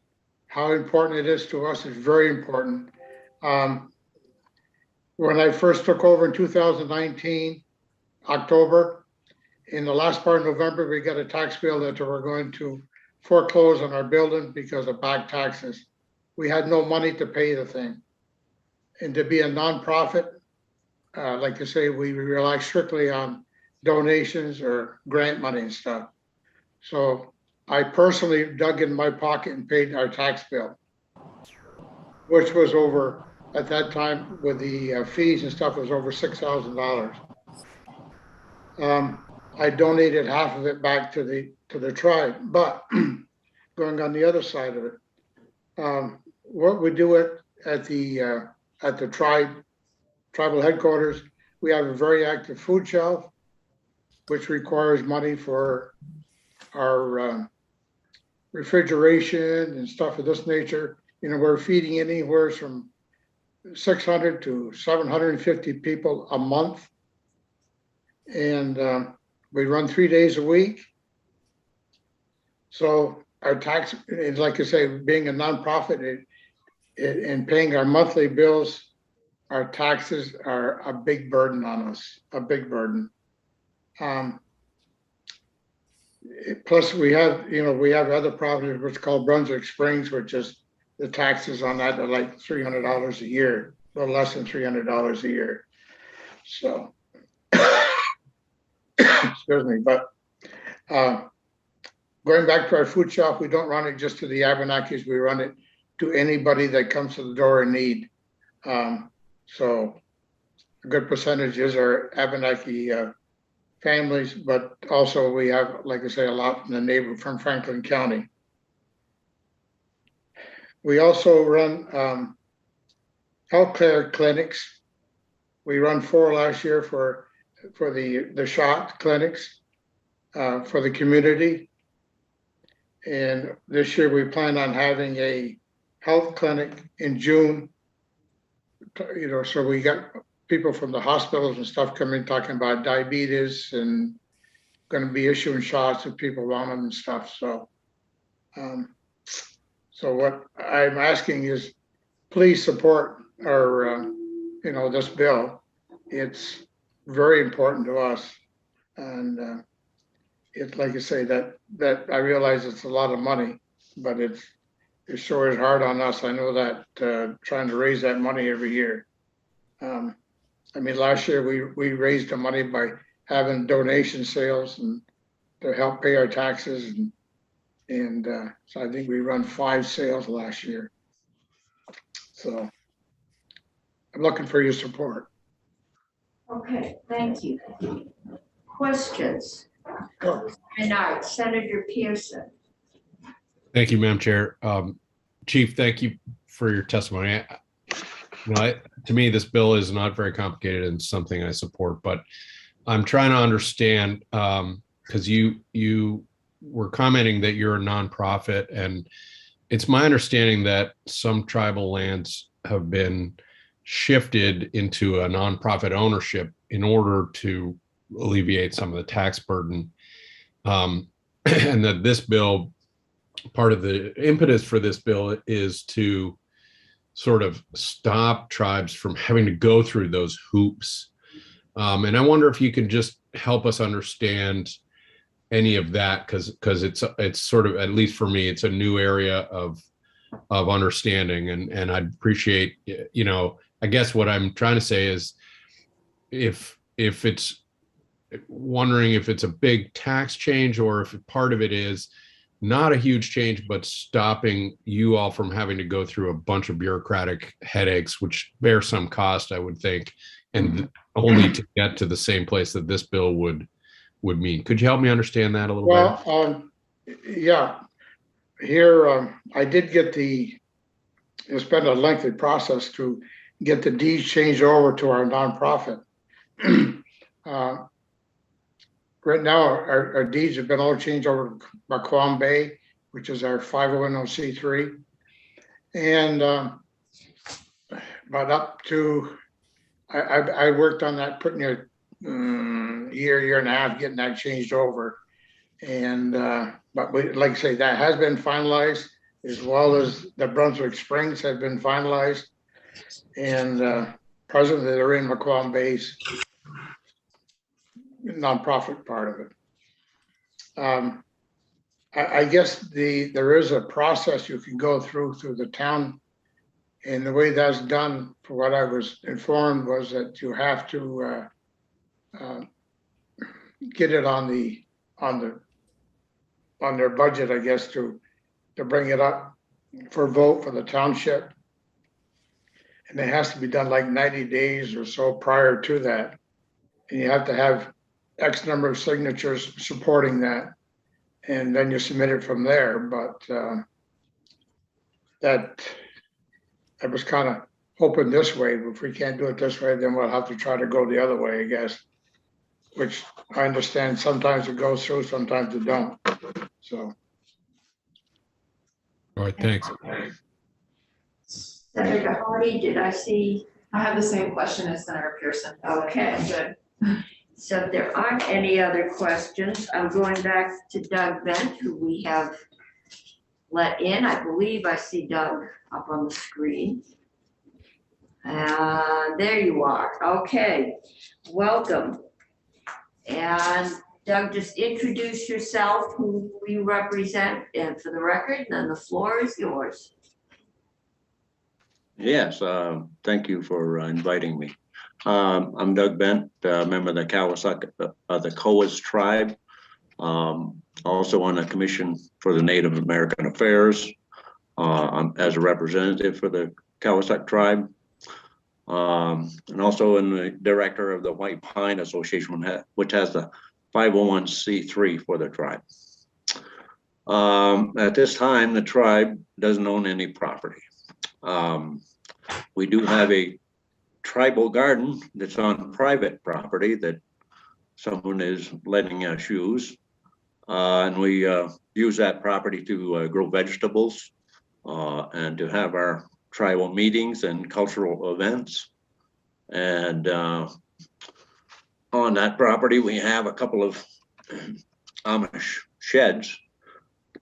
how important it is to us is very important. When I first took over in 2019, October, in the last part of November, we got a tax bill that we're going to foreclose on our building because of back taxes. We had no money to pay the thing. And to be a nonprofit, like I say, we rely strictly on donations or grant money and stuff. So I personally dug in my pocket and paid our tax bill, which was over, at that time with the fees and stuff, was over $6,000. I donated half of it back to the tribe, but going on the other side of it, what we do at the tribal headquarters, we have a very active food shelf, which requires money for our refrigeration and stuff of this nature. You know, we're feeding anywhere from 600 to 750 people a month. And we run 3 days a week. So our tax, like I say, being a nonprofit and paying our monthly bills, our taxes are a big burden on us, a big burden. Plus we have, we have other properties which called Brunswick Springs, which is the taxes on that are like $300 a year, a little less than $300 a year. So, excuse me, but going back to our food shop, we don't run it just to the Abenakis, we run it to anybody that comes to the door in need. So a good percentage is our Abenaki families, but also we have, like I say, a lot from the neighbor from Franklin County. We also run healthcare clinics. We run 4 last year for the shot clinics for the community. And this year we plan on having a health clinic in June. So we got people from the hospitals and stuff coming talking about diabetes and going to be issuing shots if people want them and stuff. So, so what I'm asking is, please support our, this bill. It's very important to us, and it's like I say that I realize it's a lot of money, but it sure is hard on us. I know that trying to raise that money every year. I mean, last year we raised the money by having donation sales and to help pay our taxes, and so I think we run 5 sales last year. So I'm looking for your support. Okay, thank you. Questions? Sure. Menard, Senator Pearson. Thank you, Madam Chair. Chief, thank you for your testimony. To me, this bill is not very complicated and something I support, but I'm trying to understand because you were commenting that you're a nonprofit, and it's my understanding that some tribal lands have been shifted into a nonprofit ownership in order to alleviate some of the tax burden, and that this bill, part of the impetus for this bill is to sort of stop tribes from having to go through those hoops. And I wonder if you can just help us understand any of that, because it's sort of, at least for me, it's a new area of understanding, and I'd appreciate, I guess what I'm trying to say is if it's wondering if it's a big tax change or if part of it is not a huge change, but stopping you all from having to go through a bunch of bureaucratic headaches, which bear some cost, I would think, and only to get to the same place that this bill would mean. Could you help me understand that a little better? Well, yeah. Here, I did get it's been a lengthy process to get the deeds changed over to our nonprofit. Right now, our deeds have been all changed over to Maquam Bay, which is our 501c3. And but up to, I worked on that, putting a year and a half, getting that changed over. And but we, like I say, that has been finalized, as well as the Brunswick Springs have been finalized. And presently they're in Maquam Bay's nonprofit part of it. I guess there is a process you can go through the town. And the way that's done, for what I was informed, was that you have to get it on their budget, I guess, to bring it up for vote for the township. And it has to be done like 90 days or so prior to that. And you have to have X number of signatures supporting that. And then you submit it from there. But that I was kind of hoping this way. But if we can't do it this way, then we'll have to try to go the other way, I guess. Which I understand sometimes it goes through, sometimes it don't. So. All right, thanks. Senator Hardy, did I see? I have the same question as Senator Pearson. Okay. Good. So if there aren't any other questions, I'm going back to Doug Bent, who we have let in. I believe I see Doug up on the screen. There you are. Okay, welcome. And Doug, just introduce yourself, who you represent, and for the record, then the floor is yours. Yes, thank you for inviting me. I'm Doug Bent, member of the Kawasaki, the Coas tribe. Also on a commission for the Native American Affairs. I'm as a representative for the Kawasaki tribe. And also in the director of the White Pine Association, which has the 501c3 for the tribe. At this time, the tribe doesn't own any property. We do have a tribal garden that's on private property that someone is letting us use. And we use that property to grow vegetables and to have our tribal meetings and cultural events. And on that property, we have a couple of Amish sheds.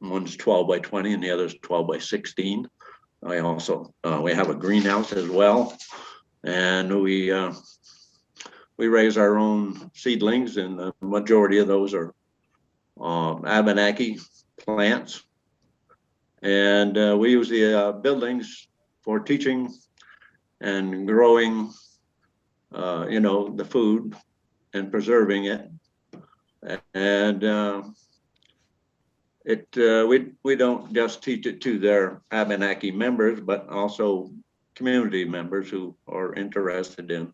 One's 12 by 20 and the other's 12 by 16. I also, we have a greenhouse as well. And we raise our own seedlings, and the majority of those are Abenaki plants. And we use the buildings for teaching and growing, the food and preserving it. And we don't just teach it to their Abenaki members, but also community members who are interested in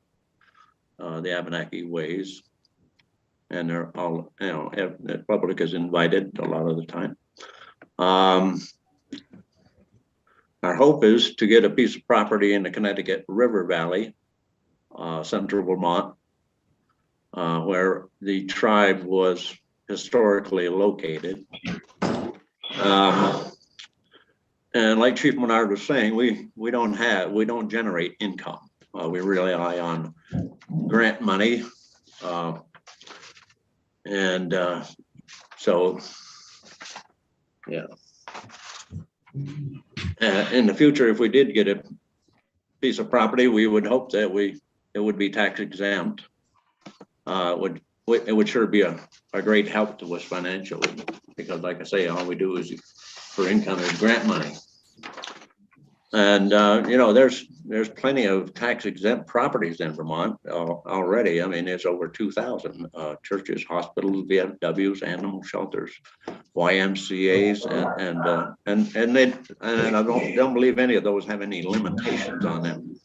the Abenaki ways. And they're all, the public is invited a lot of the time. Our hope is to get a piece of property in the Connecticut River Valley, central Vermont, where the tribe was historically located. And like Chief Menard was saying, we don't generate income. We rely on grant money. So, yeah. In the future, if we did get a piece of property, we would hope that it would be tax exempt. It would sure be a great help to us financially, because like I say, all we do is for income is grant money. And there's plenty of tax exempt properties in Vermont already. I mean, there's over 2,000 churches, hospitals, VFWs, animal shelters, YMCA's, and I don't believe any of those have any limitations on them.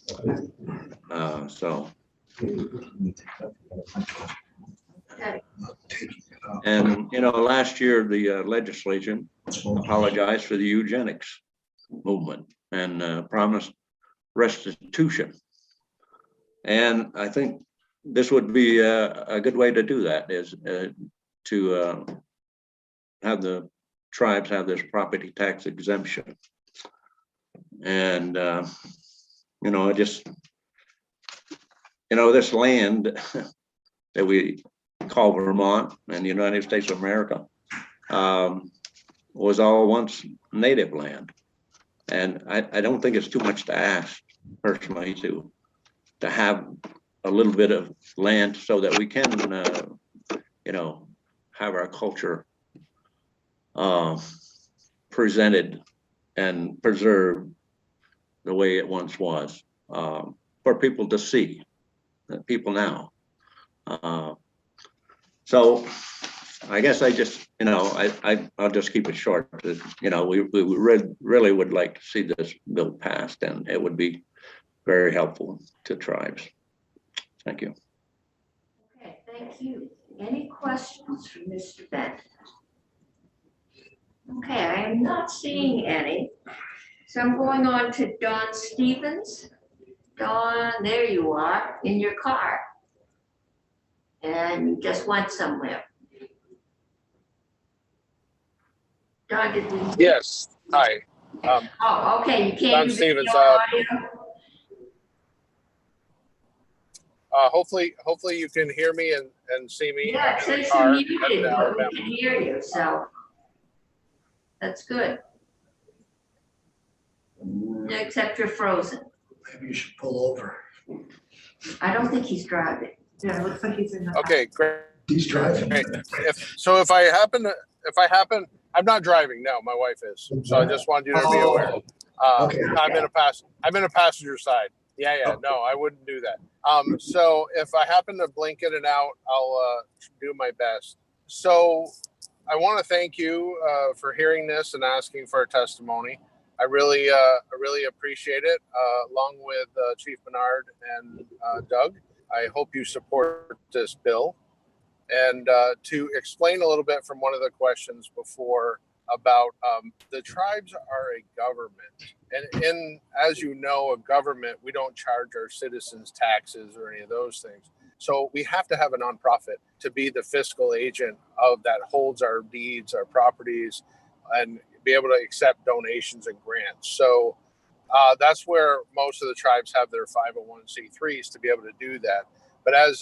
And last year the legislation apologized for the eugenics movement and promised restitution And I think this would be a good way to do that, is to have the tribes have this property tax exemption. And, you know, just, you know, this land that we call Vermont and the United States of America was all once native land. And I don't think it's too much to ask personally to have a little bit of land so that we can, you know, have our culture presented and preserved the way it once was, for people to see, people now. So I guess I just, you know, I'll just keep it short. You know, we really would like to see this bill passed, and it would be very helpful to tribes. Thank you. Okay, thank you. Any questions for Mr. Bent? Okay, I am not seeing any. So I'm going on to Don Stevens. Don, there you are in your car. And you just went somewhere. Don, did we? Yes, hi. Oh, okay, you can't Don do Stevens, video audio? Hopefully you can hear me and see me. Yeah, it I'm in the says car you're heading muted, to but we Alabama. can hear you, so that's good. Except you're frozen. Maybe you should pull over. I don't think he's driving. Yeah, it looks like he's in the. Okay, great. He's driving. Great. If I happen, I'm not driving. No, my wife is. So I just wanted you to be aware. Okay. I'm in a passenger side. Yeah. No, I wouldn't do that. So if I happen to blink in and out, I'll do my best. So I want to thank you for hearing this and asking for a testimony. I really appreciate it, along with Chief Menard and Doug. I hope you support this bill. And to explain a little bit from one of the questions before about the tribes are a government. As you know, a government, we don't charge our citizens taxes or any of those things. So we have to have a nonprofit to be the fiscal agent of that holds our deeds, our properties, and be able to accept donations and grants. So that's where most of the tribes have their 501c3s to be able to do that. But as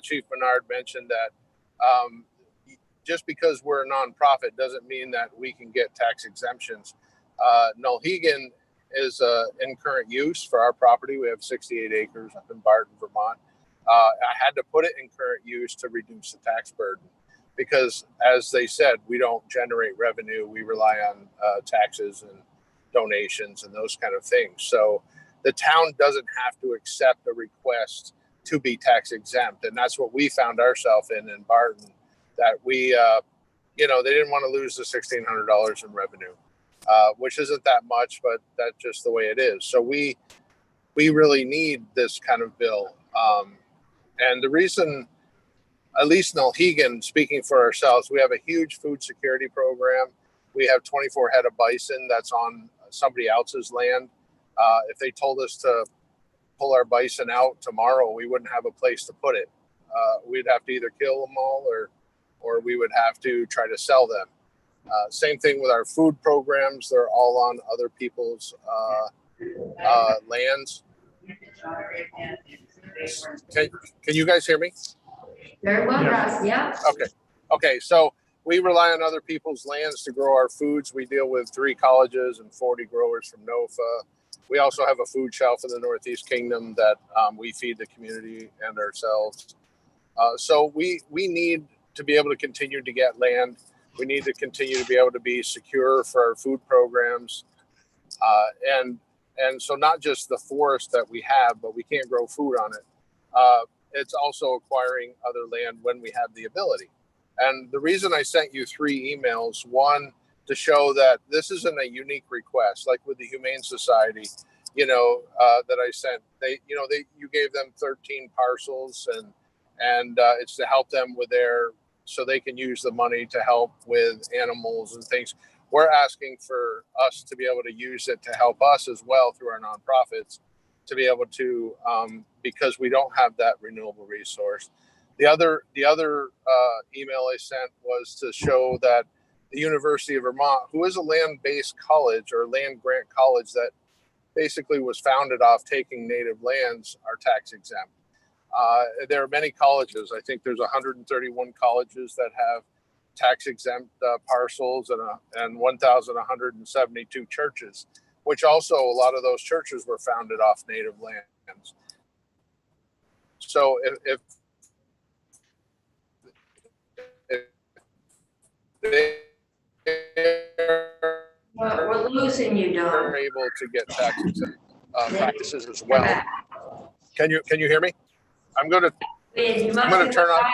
Chief Menard mentioned, that just because we're a nonprofit doesn't mean that we can get tax exemptions. Nullhegan is in current use for our property. We have 68 acres up in Barton, Vermont. I had to put it in current use to reduce the tax burden because, as they said, we don't generate revenue. We rely on taxes and donations and those kind of things. So the town doesn't have to accept a request to be tax exempt. And that's what we found ourselves in Barton, that we, they didn't want to lose the $1,600 in revenue, which isn't that much, but that's just the way it is. So we really need this kind of bill. And the reason, at least Nullhegan, speaking for ourselves, we have a huge food security program. We have 24 head of bison that's on somebody else's land. If they told us to pull our bison out tomorrow, we wouldn't have a place to put it. We'd have to either kill them all or we would have to try to sell them. Same thing with our food programs. They're all on other people's lands. Can you guys hear me? Very well, Russ, yeah. Okay. So we rely on other people's lands to grow our foods. We deal with 3 colleges and 40 growers from NOFA. We also have a food shelf in the Northeast Kingdom that we feed the community and ourselves. So we need to be able to continue to get land. We need to continue to be able to be secure for our food programs. And so not just the forest that we have, but we can't grow food on it. It's also acquiring other land when we have the ability. And the reason I sent you 3 emails, one, to show that this isn't a unique request, like with the Humane Society, that I sent. You gave them 13 parcels, and it's to help them with so they can use the money to help with animals and things. We're asking for us to be able to use it to help us as well through our nonprofits. to be able to, because we don't have that renewable resource. The other email I sent was to show that the University of Vermont, who is a land-based college or land grant college that basically was founded off taking native lands, are tax exempt. There are many colleges. I think there's 131 colleges that have tax exempt parcels and 1,172 churches, which also a lot of those churches were founded off native lands. So if they We're losing you, Don. are able to get tax exempt practices as well. Can you hear me? I'm gonna turn off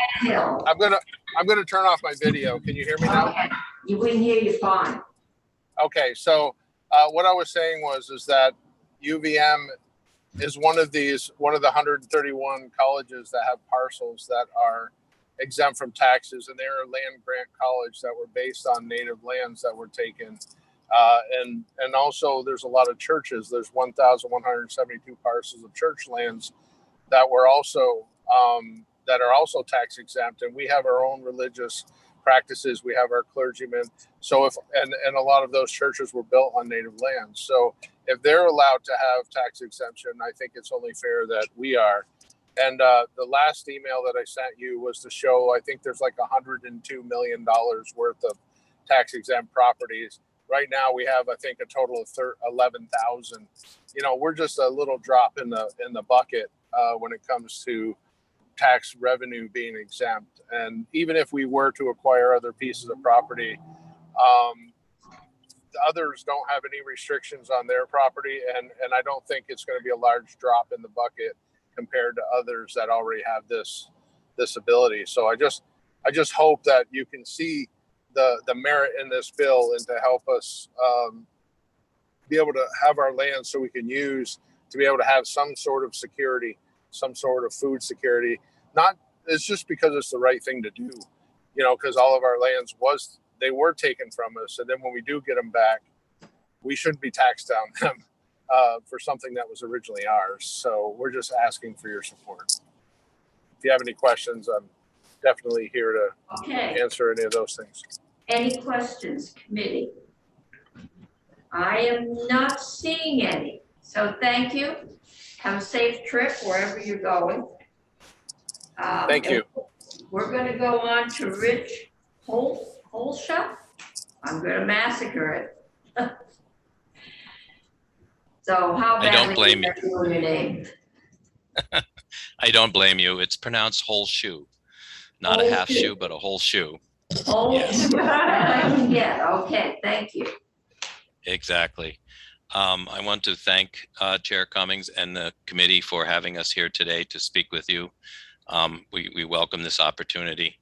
my video. Can you hear me now? Okay, we can hear you fine. Okay, so what I was saying is that UVM is one of the 131 colleges that have parcels that are exempt from taxes, and they're a land grant college that were based on native lands that were taken. And also there's a lot of churches. There's 1,172 parcels of church lands that were also that are also tax exempt, and we have our own religious practices. We have our clergymen. So and a lot of those churches were built on native lands. So if they're allowed to have tax exemption, I think it's only fair that we are. And the last email that I sent you was to show, I think there's like $102 million worth of tax exempt properties. Right now we have, I think, a total of 11,000. You know, we're just a little drop in the bucket when it comes to tax revenue being exempt. And even if we were to acquire other pieces of property, the others don't have any restrictions on their property, and I don't think it's going to be a large drop in the bucket compared to others that already have this ability. So I just hope that you can see the merit in this bill and to help us be able to have our land so we can use to be able to have some sort of security, some sort of food security. Not, it's just because it's the right thing to do, you know, because all of our lands they were taken from us. And then when we do get them back, we shouldn't be taxed on them for something that was originally ours. So we're just asking for your support. If you have any questions, I'm definitely here to answer any of those things. Any questions, committee? I am not seeing any. So thank you. Have a safe trip wherever you're going. Thank you. We're going to go on to Rich Holsha. I'm going to massacre it. So how badly I don't blame you. Your name? I don't blame you. It's pronounced whole shoe, not a half shoe, but a whole shoe. Oh, yes. Yeah. Okay. Thank you. Exactly. I want to thank Chair Cummings and the committee for having us here today to speak with you. We welcome this opportunity.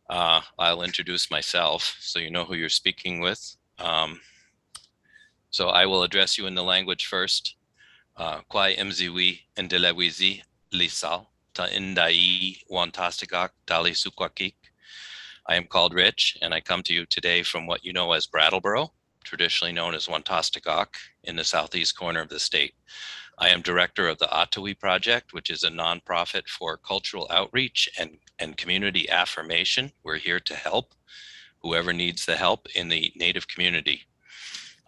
I'll introduce myself so you know who you're speaking with. So I will address you in the language first. Kwai mziwi ndelewizi lisal ta indai wantastigak dali sukwakik. I am called Rich, and I come to you today from what you know as Brattleboro, traditionally known as Wantastigak, in the southeast corner of the state. I am director of the Atawi Project, which is a nonprofit for cultural outreach and community affirmation. We're here to help whoever needs the help in the Native community.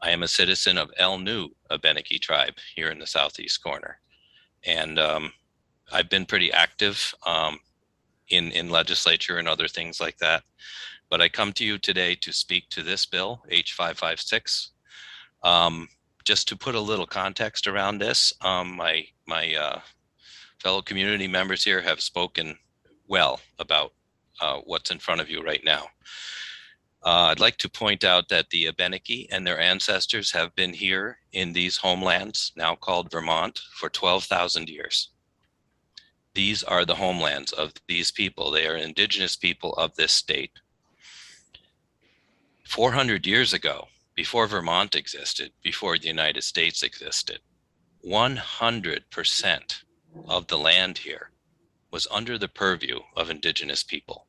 I am a citizen of El Nu, a Beneki tribe here in the southeast corner. And I've been pretty active in legislature and other things like that. But I come to you today to speak to this bill, H556. Just to put a little context around this, my fellow community members here have spoken well about what's in front of you right now. I'd like to point out that the Abenaki and their ancestors have been here in these homelands, now called Vermont, for 12,000 years. These are the homelands of these people. They are indigenous people of this state. 400 years ago, before Vermont existed, before the United States existed, 100% of the land here was under the purview of indigenous people.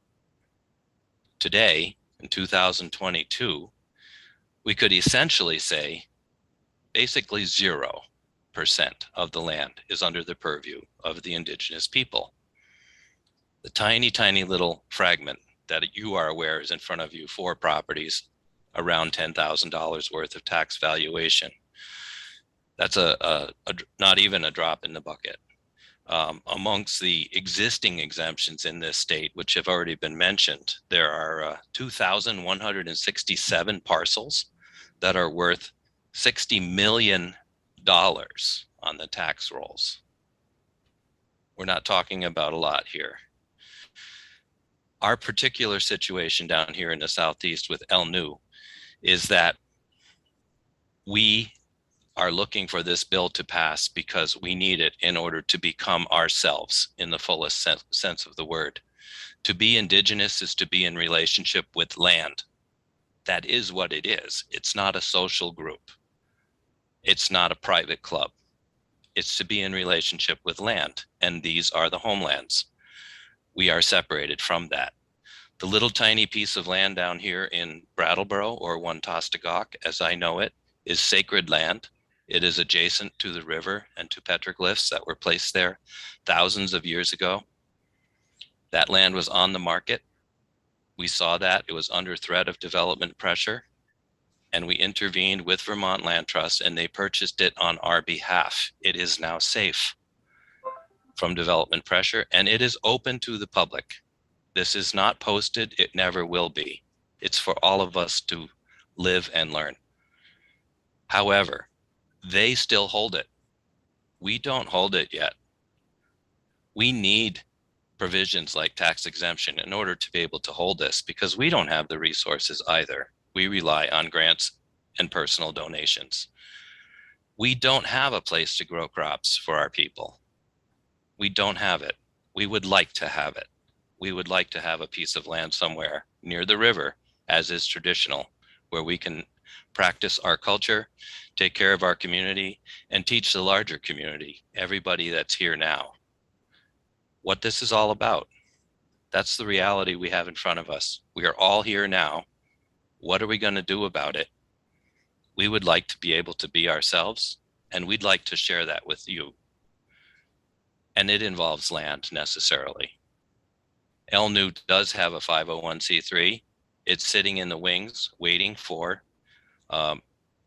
Today, in 2022, we could essentially say basically zero of the land is under the purview of the indigenous people. The tiny, tiny little fragment that you are aware is in front of you, 4 properties, around $10,000 worth of tax valuation. That's not even a drop in the bucket. Amongst the existing exemptions in this state, which have already been mentioned, there are 2,167 parcels that are worth $60 million on the tax rolls. We're not talking about a lot here. Our particular situation down here in the Southeast with El Nu is that we are looking for this bill to pass because we need it in order to become ourselves in the fullest sense of the word. To be indigenous is to be in relationship with land. That is what it is. It's not a social group. It's not a private club. It's to be in relationship with land, and these are the homelands. We are separated from that. The little tiny piece of land down here in Brattleboro, or Wantastagok, as I know it, is sacred land. It is adjacent to the river and to petroglyphs that were placed there thousands of years ago. That land was on the market. We saw that it was under threat of development pressure, and we intervened with Vermont Land Trust, and they purchased it on our behalf. It is now safe from development pressure, and it is open to the public. This is not posted. It never will be. It's for all of us to live and learn. However, they still hold it. We don't hold it yet. We need provisions like tax exemption in order to be able to hold this, because we don't have the resources either. We rely on grants and personal donations. We don't have a place to grow crops for our people. We don't have it. We would like to have it. We would like to have a piece of land somewhere near the river, as is traditional, where we can practice our culture, take care of our community, and teach the larger community, everybody that's here now, what this is all about. That's the reality we have in front of us. We are all here now. What are we going to do about it? We would like to be able to be ourselves, and we'd like to share that with you. And it involves land necessarily. El Nu does have a 501c3. It's sitting in the wings waiting for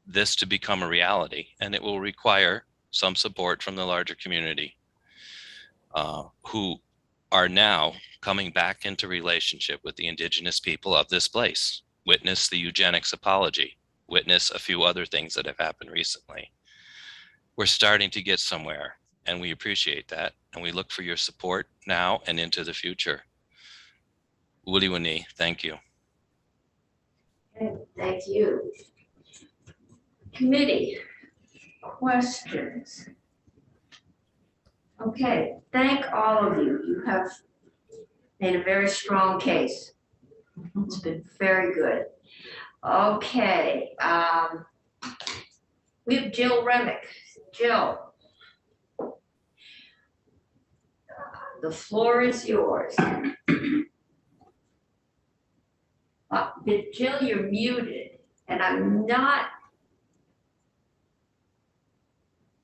this to become a reality, and it will require some support from the larger community who are now coming back into relationship with the indigenous people of this place. Witness the eugenics apology, witness a few other things that have happened recently. We're starting to get somewhere, and we appreciate that, and we look for your support now and into the future. Uliwani, thank you. Okay, thank you. Committee, questions? Okay, thank all of you. You have made a very strong case. It's been very good. Okay, we have Jill Remick. Jill, the floor is yours. But Jill, you're muted, and I'm not.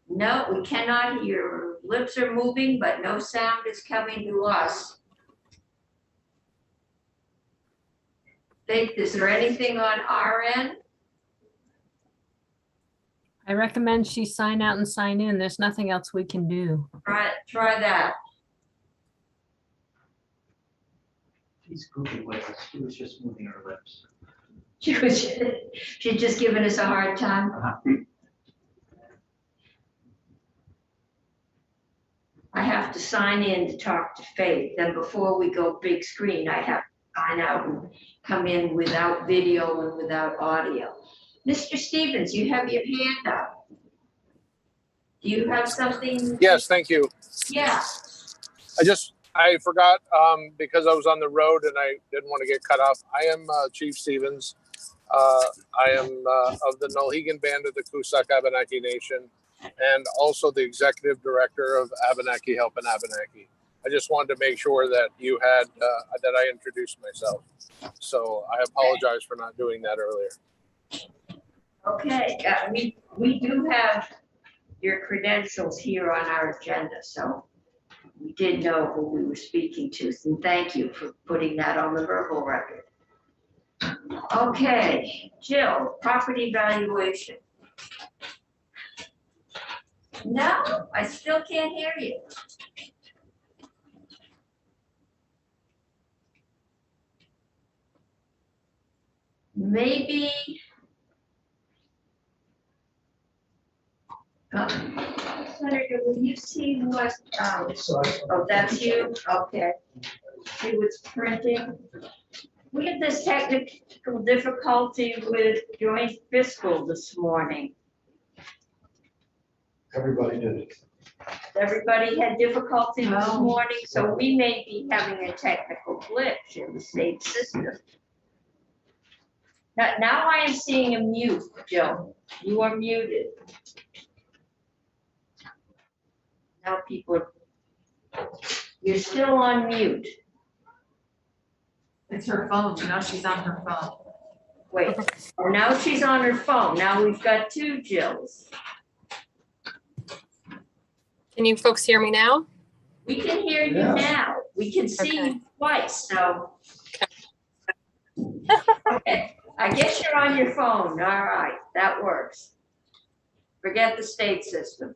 No, we cannot hear. Her lips are moving, but no sound is coming to us. Faith, is there anything on our end? I recommend she sign out and sign in. There's nothing else we can do. Try that. She's goofy with us. She was just moving her lips. She's just giving us a hard time. I have to sign in to talk to Faith. Then before we go big screen, I have to sign out and come in without video and without audio. Mr. Stevens, you have your hand up. Do you have something? Yes, thank you. Yeah. I forgot because I was on the road and I didn't want to get cut off. I am Chief Stevens. I am of the Nulhegan Band of the Coosac Abenaki Nation, and also the Executive Director of Abenaki Help in Abenaki. I just wanted to make sure that you had, that I introduced myself. So I apologize for not doing that earlier. Okay, we do have your credentials here on our agenda, so we did know who we were speaking to, and thank you for putting that on the verbal record. Okay, Jill, property valuation. No, I still can't hear you. Maybe. Senator, will you see what, oh, that's you? Okay. See what's printing? We had this technical difficulty with joint fiscal this morning. Everybody did it. Everybody had difficulty this morning, so we may be having a technical glitch in the state system. Now I am seeing a mute, Jill. You are muted. Now you're still on mute. It's her phone. Now she's on her phone. Wait, oh, now she's on her phone. Now we've got two Jills. Can you folks hear me now? We can hear you now. We can see you twice, so. Okay, I guess you're on your phone. All right, that works. Forget the state system.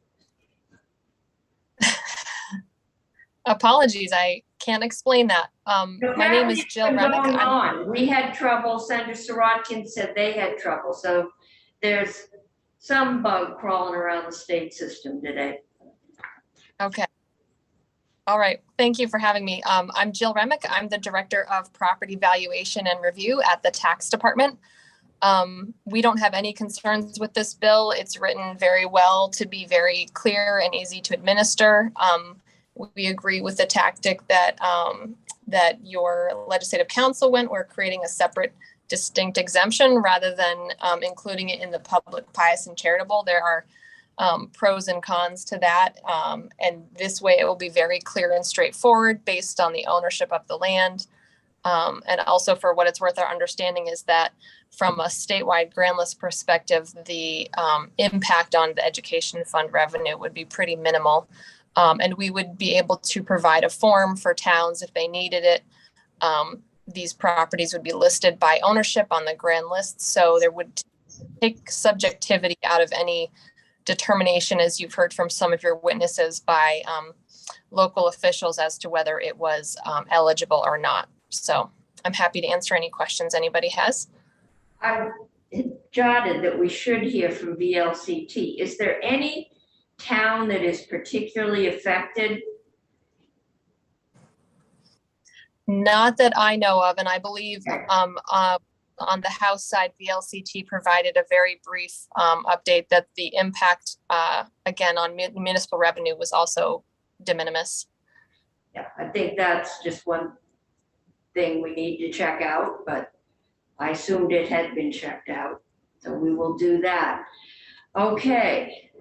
Apologies, I can't explain that. My name is Jill Remick. We had trouble. Senator Sirotkin said they had trouble. So there's some bug crawling around the state system today. Okay. All right. Thank you for having me. I'm Jill Remick. I'm the Director of Property Valuation and Review at the Tax Department. We don't have any concerns with this bill. It's written very well to be very clear and easy to administer. We agree with the tactic that that your legislative council went. We're creating a separate, distinct exemption rather than including it in the public, pious, and charitable. There are pros and cons to that, and this way it will be very clear and straightforward based on the ownership of the land. And also, for what it's worth, our understanding is that from a statewide grand list perspective, the impact on the education fund revenue would be pretty minimal. And we would be able to provide a form for towns if they needed it. These properties would be listed by ownership on the grand list. So there would take subjectivity out of any determination, as you've heard from some of your witnesses, by local officials as to whether it was eligible or not. So I'm happy to answer any questions anybody has. I jotted that we should hear from VLCT. Is there any town that is particularly affected? Not that I know of, and I believe on the House side, VLCT provided a very brief update that the impact, again, on municipal revenue was also de minimis. Yeah, I think that's just one thing we need to check out, but I assumed it had been checked out, so we will do that. Okay.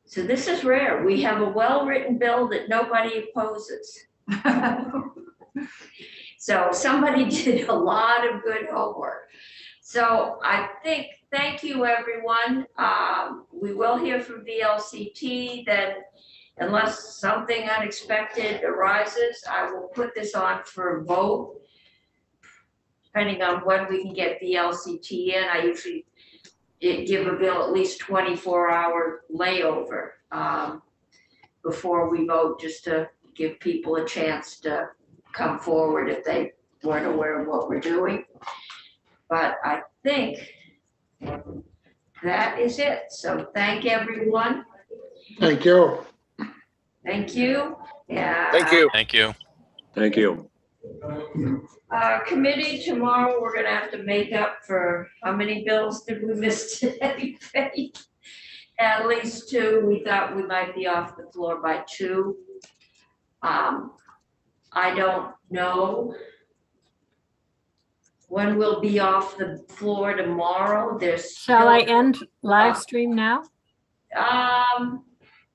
So this is rare. We have a well-written bill that nobody opposes. So somebody did a lot of good homework. So I think, thank you, everyone. We will hear from VLCT. Then, unless something unexpected arises, I will put this on for a vote, depending on when we can get VLCT in. I usually give a bill at least 24-hour layover before we vote, just to give people a chance to come forward if they weren't aware of what we're doing. But I think that is it. So thank everyone. Thank you. Thank you. Yeah. Thank you. Thank you. Thank you. Committee, tomorrow we're gonna have to make up for how many bills did we miss today? At least 2. We thought we might be off the floor by 2. I don't know when we'll be off the floor tomorrow. Shall I end live stream now?